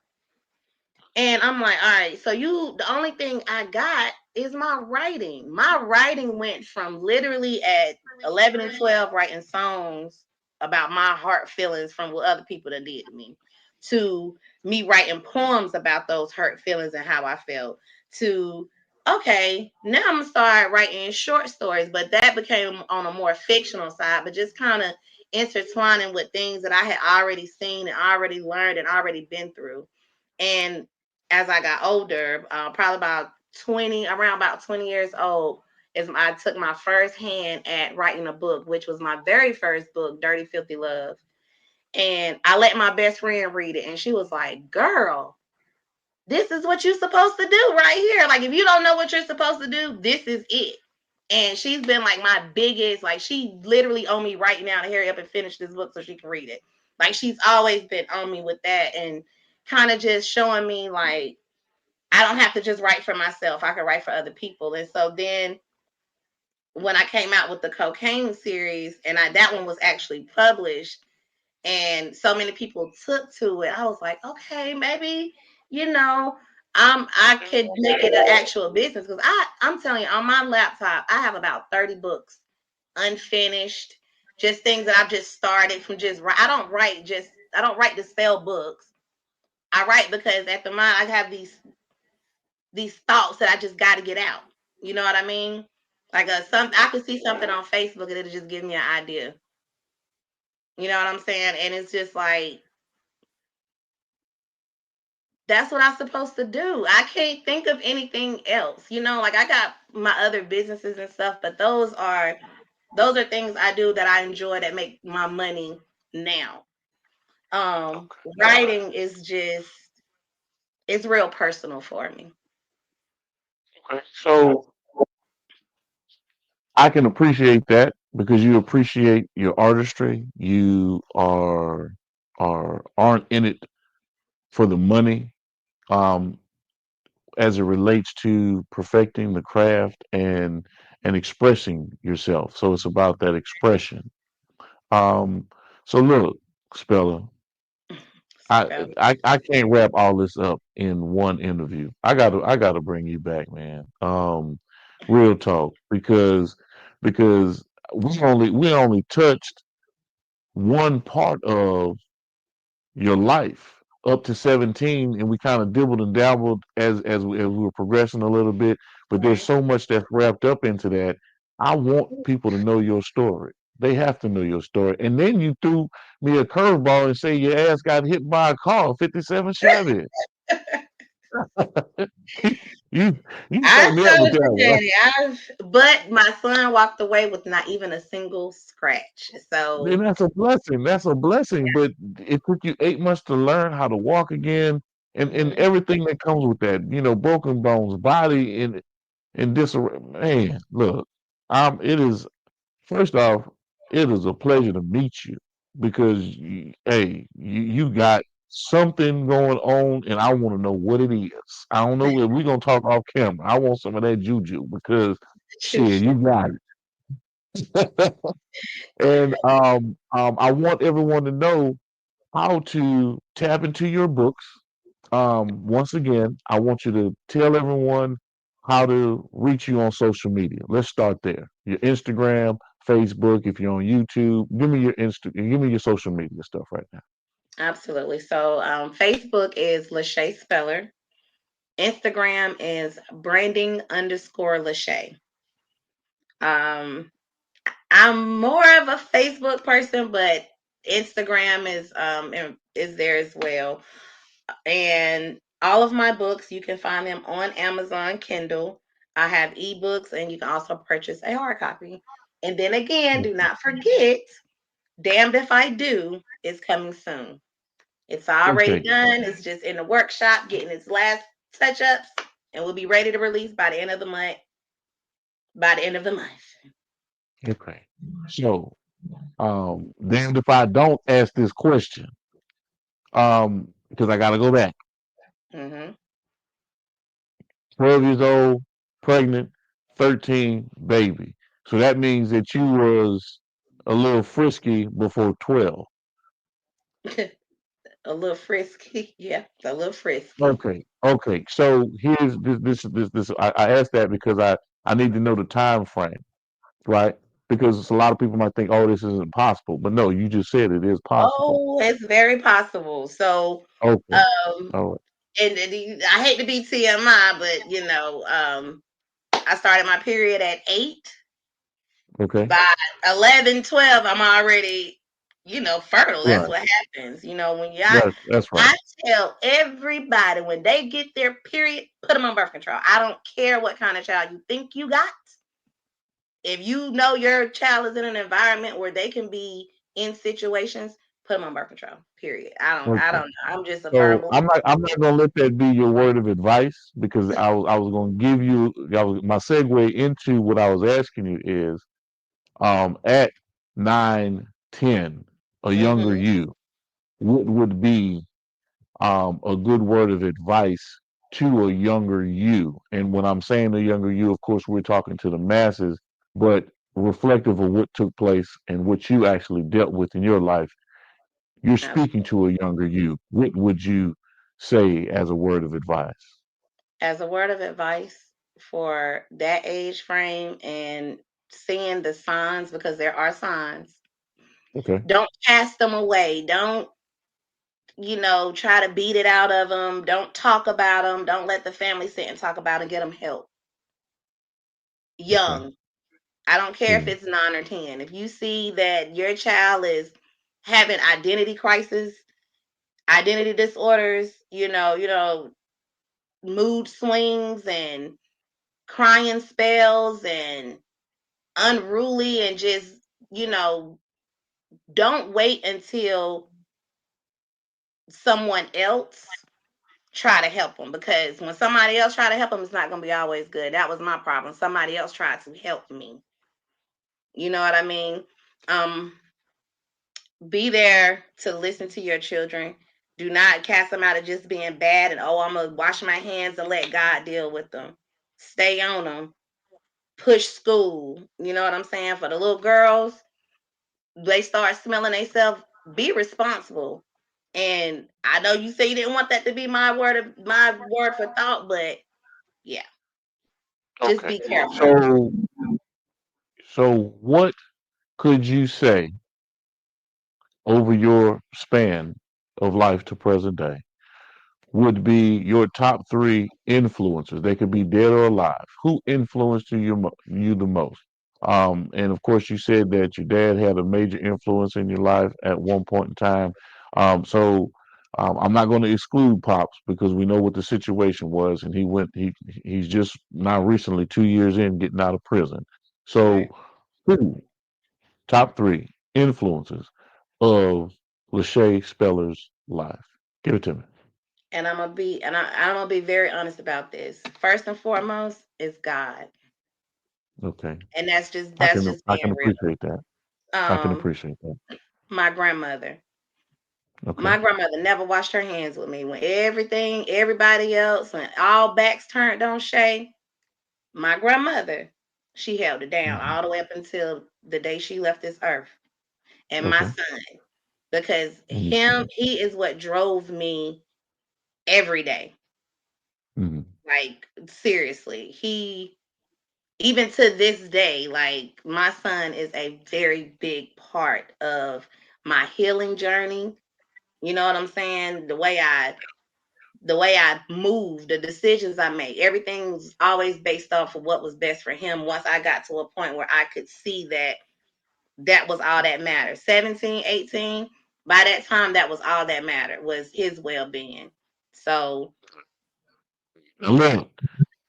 And I'm like, all right, so the only thing I got is my writing. My writing went from literally at 11 and 12 writing songs about my heart feelings from what other people that did to me, to me writing poems about those hurt feelings and how I felt, to, okay, now I'm gonna start writing short stories, but that became on a more fictional side, but just kind of intertwining with things that I had already seen and already learned and already been through. And as I got older, probably around about 20 years old, I took my first hand at writing a book, which was my very first book, Dirty Filthy Love. And I let my best friend read it, and she was like, "Girl, this is what you're supposed to do right here. Like, if you don't know what you're supposed to do, this is it." And she's been like my biggest, like, she literally on me right now to hurry up and finish this book so she can read it. Like, she's always been on me with that and kind of just showing me, like, I don't have to just write for myself. I can write for other people. And so then when I came out with the cocaine series, and that one was actually published, and so many people took to it, I was like, okay, maybe, I could make it an actual business, because I'm telling you, on my laptop, I have about 30 books unfinished, just things that I've just started from just write. I don't write to sell books. I write because at the mind I have these thoughts that I just got to get out. You know what I mean? Like I could see something on Facebook and it'll just give me an idea. You know what I'm saying? And it's just like, that's what I'm supposed to do. I can't think of anything else. Like, I got my other businesses and stuff, but those are things I do that I enjoy that make my money now. Writing is just, it's real personal for me. Okay. So I can appreciate that because you appreciate your artistry. You aren't in it for the money. Um, as it relates to perfecting the craft and expressing yourself. So it's about that expression. Um, so look, Speller, I, Spell. I can't wrap all this up in one interview. I gotta bring you back, man. Real talk, because we only touched one part of your life up to 17, and we kind of dibbled and dabbled as we were progressing a little bit, but there's Right. so much that's wrapped up into that. I want people to know your story. They have to know your story. And then you threw me a curveball and say your ass got hit by a car, 57 Chevy. you you I fucked me up with told that you, one. Daddy. But my son walked away with not even a single scratch. Then So that's a blessing. That's a blessing. But it took you 8 months to learn how to walk again, and mhm. everything that comes with that. Broken bones, body in disarray. Man, look, it is first off, it is a pleasure to meet you because hey, you got something going on, and I want to know what it is. I don't know if we're gonna talk off camera. I want some of that juju because shit, you got it. And I want everyone to know how to tap into your books. Once again, I want you to tell everyone how to reach you on social media. Let's start there. Your Instagram, Facebook, if you're on YouTube, give me your social media stuff right now. Absolutely. So Facebook is LaShae Speller. Instagram is branding_LaShae. Um, I'm more of a Facebook person, but Instagram is there as well. And all of my books, you can find them on Amazon Kindle. I have ebooks, and you can also purchase a hard copy. And then again, do not forget, Damned If I Do is coming soon. It's already Okay, done. It's just in the workshop, getting its last touch ups, and we'll be ready to release by the end of the month. By the end of the month. okay. So, damned if I don't ask this question, because I gotta go back. Hmm. 12 years old, pregnant, 13, baby. So that means that you was a little frisky before 12. A little frisky, yeah, a little frisky. Okay, okay. So here's this. I asked that because I need to know the time frame, right? Because a lot of people might think, oh, this is impossible, but no, you just said it is possible. Oh, it's very possible. So, Okay, um, all right, I hate to be TMI, but I started my period at 8. okay, By 11, 12, I'm already, fertile. That's right. what happens. When That's right. I tell everybody when they get their period, put them on birth control. I don't care what kind of child you think you got. If you know your child is in an environment where they can be in situations, put them on birth control. Period. I Okay. don't know. I'm just a firm So believer. I'm not gonna let that be your word of advice because I was gonna give you my segue into what I was asking you is at 9, 10, a younger Hmm. you, what would be a good word of advice to a younger you? And when I'm saying a younger you, of course, we're talking to the masses, but reflective of what took place and what you actually dealt with in your life. You're speaking Absolutely. to a younger you. What would you say as a word of advice? As a word of advice for that age frame and seeing the signs, because there are signs, Okay. don't cast them away. Don't, try to beat it out of them. Don't talk about them. Don't let the family sit and talk about it. Get them help Okay. young. I don't care if Yeah. it's 9 or 10. If you see that your child is having identity crisis, identity disorders, mood swings and crying spells and unruly and just, you know, don't wait until someone else try to help them, because when somebody else try to help them, it's not going to be always good. That was my problem. Somebody else tried to help me. You know what I mean? Um, be there to listen to your children. Do not cast them out of just being bad and, oh, I'm going to wash my hands and let God deal with them. Stay on them. Push school. You know what I'm saying? For the little girls, they start smelling themselves. Be responsible. And I know you say you didn't want that to be my word for thought, but yeah, just Okay. be careful. So what could you say over your span of life to present day would be your top three influencers? They could be dead or alive. Who influenced you the most? And of course, you said that your dad had a major influence in your life at one point in time. I'm not going to exclude Pops because we know what the situation was, and he's just now recently 2 years in getting out of prison. So, Right. who top three influences of LaShae Speller's life? Give it to me. And I'm gonna be very honest about this. First and foremost is God. Okay, And I that's can just I being can real. appreciate that. I can Um, appreciate that. my grandmother. Okay, My grandmother never washed her hands with me when everybody else, when all backs turned on Shay. My grandmother, she held it down hmm all the way up until the day she left this earth. And my okay, son, because understand. he is what drove me every day. hmm Like, seriously, he, even to this day, like, my son is a very big part of my healing journey. You know what I'm saying? The way I move, the decisions I make, everything's always based off of what was best for him. Once I got to a point where I could see that that was all that mattered. 17, 18, by that time, that was all that mattered, was his well-being. So, yeah. Look,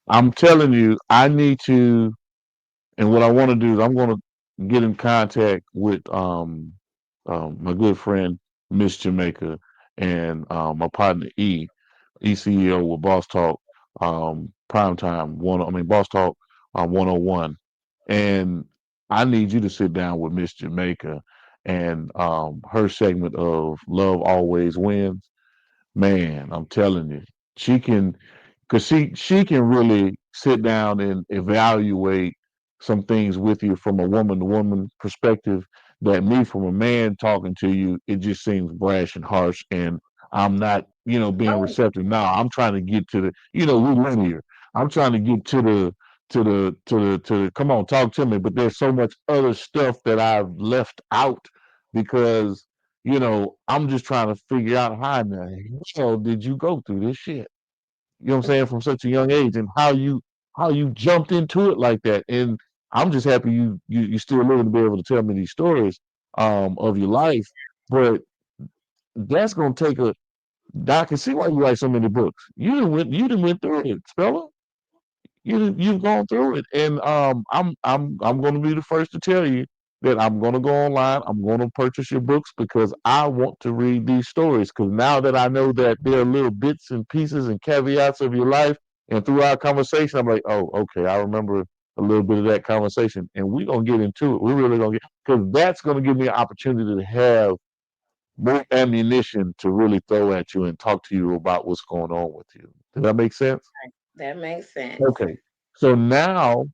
I'm telling you, I need to, and what I want to do is I'm going to get in contact with my good friend Miss Jamaica and my partner ECEO with Boss Talk Primetime one. I mean Boss Talk 101, and I need you to sit down with Miss Jamaica and her segment of Love Always Wins. Man, I'm telling you, she can, because she can really sit down and evaluate some things with you from a woman to woman perspective that me from a man talking to you, it just seems brash and harsh, and I'm not, being Oh, receptive. Now I'm trying to get to the, we're linear. I'm trying to get to the come on, talk to me, but there's so much other stuff that I've left out because I'm just trying to figure out how in the hell did you go through this shit? You know what I'm saying? From such a young age, and how you jumped into it like that. And I'm just happy you still living to be able to tell me these stories of your life. But that's gonna take a. I can see why you write so many books. You done went through it, Speller. You've gone through it, and I'm going to be the first to tell you that I'm going to go online. I'm going to purchase your books because I want to read these stories. Because now that I know that there are little bits and pieces and caveats of your life, and through our conversation, I'm like, oh, okay, I remember a little bit of that conversation, and we're gonna get into it. We're really gonna get because that's going to give me an opportunity to have more ammunition to really throw at you and talk to you about what's going on with you. Does that make sense? that makes sense. Okay. So now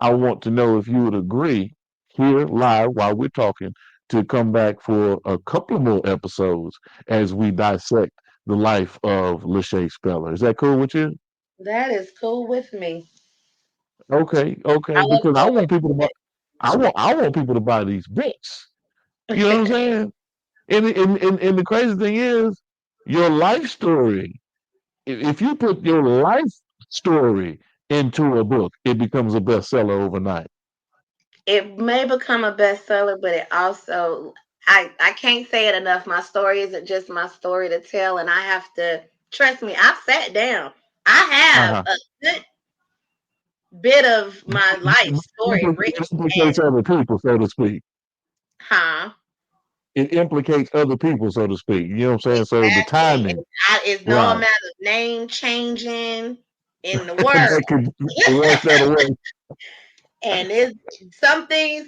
I want to know if you would agree here live while we're talking to come back for a couple more episodes as we dissect the life of LaShae Speller. Is that cool with you? That is cool with me. Okay, I okay. look Because I forward want people to buy, I want people to buy these books. You know what I'm to saying? And the crazy thing is, your life story. If you put your life story into a book, it becomes a bestseller overnight. it may become a bestseller, but it also, I can't say it enough. My story isn't just my story to tell, and I have to trust me. I've sat down. I have Uh-huh. a good bit of my life story written, Duplicate and other people, so to speak. huh? it implicates other people, so to speak. You know what I'm saying? So the Exactly. timing, It's no right? amount of name changing in the world. That could wash that away. And it's some things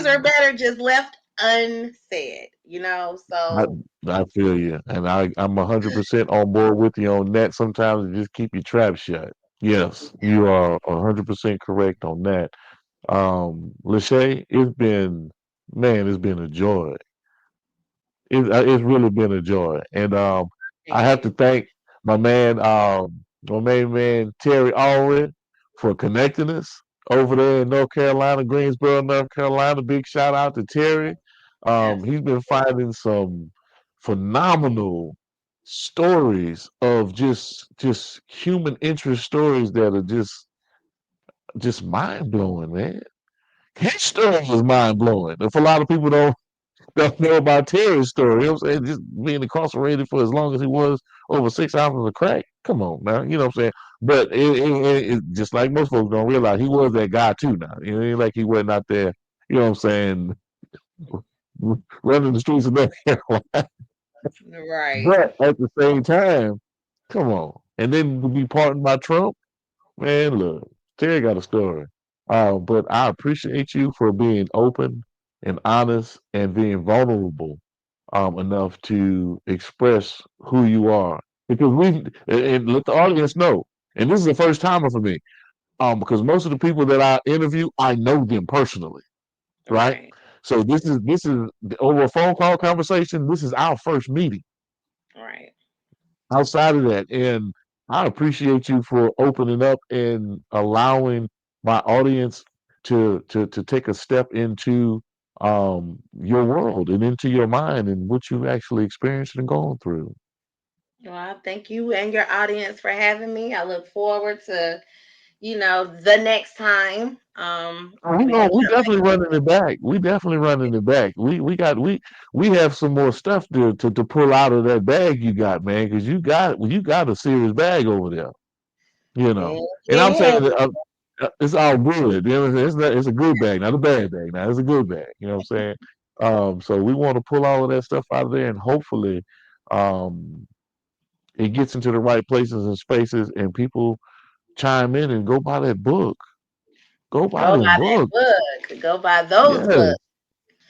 are better just left unsaid, I, so I feel you, and I'm 100% on board with you on that. Sometimes you just keep your trap shut. Yes, you are 100% correct on that. LaShae, it's been a joy. It's really been a joy, and I thank have to you. thank my man, my main man Terry Allred for connecting us over there in North Carolina, Greensboro, North Carolina. Big shout out to Terry. Yes. He's been finding some phenomenal stories of just human interest stories that are just mind blowing, man. His story is mind blowing. If a lot of people don't know about Terry's story. You know what I'm saying? Just being incarcerated for as long as he was, over 6 ounces of crack. Come on, man. You know what I'm saying? But just like most folks don't realize, he was that guy too now. You know, it ain't like he wasn't out there, you know what I'm saying, running the streets of North Carolina. Right. But at the same time, come on. And then to be pardoned by Trump, man, look, Terry got a story. But I appreciate you for being open and honest and being vulnerable enough to express who you are. Because and let the audience know, and this is the first timer for me, because most of the people that I interview, I know them personally, right? Right. So this is over a phone call conversation. This is our first meeting Right. outside of that. And I appreciate you for opening up and allowing my audience to take a step into your world and into your mind and what you've actually experienced and gone through. Well, I thank you and your audience for having me. I look forward to, the next time. Oh, we We can know we come definitely running it back. We definitely running it back. We have some more stuff to pull out of that bag you got, man, because you got a serious bag over there. You back. know. And I'm Yeah. saying that it's all good. You know what I'm saying? It's a good bag, not a bad bag. Now it's a good bag. You know what I'm saying? So we want to pull all of that stuff out of there, and hopefully, um, it gets into the right places and spaces, and people chime in and go buy that book. Go buy Go them buy that books. book. Go buy those Yes, books.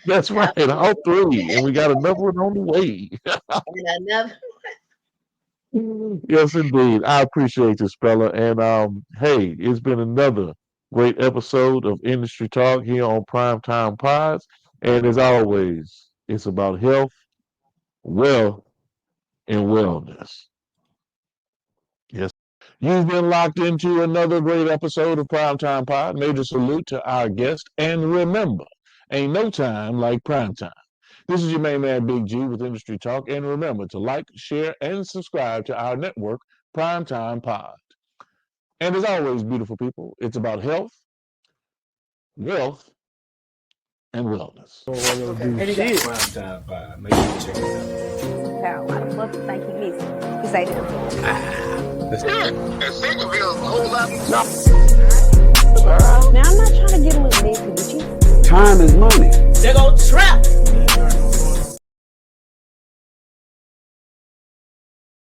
that's right. Absolutely. All three, and we got another one on the way. And another. Yes, indeed. I appreciate you, Speller. And hey, it's been another great episode of Industry Talk here on Primetime Pods. And as always, it's about health, wealth, and wellness. Yes. You've been locked into another great episode of Primetime Pod. Major salute to our guest. And remember, ain't no time like primetime. This is your main man, Big G, with Industry Talk. And remember to like, share, and subscribe to our network, Primetime Pod. And as always, beautiful people, it's about health, wealth, and wellness. Don't want to do shit. Prime time vibe. Make sure you check it Got a lot of fluff to think he missing. He say that. out. Yeah, and Centerville a whole lot. No. Now I'm not trying to get a little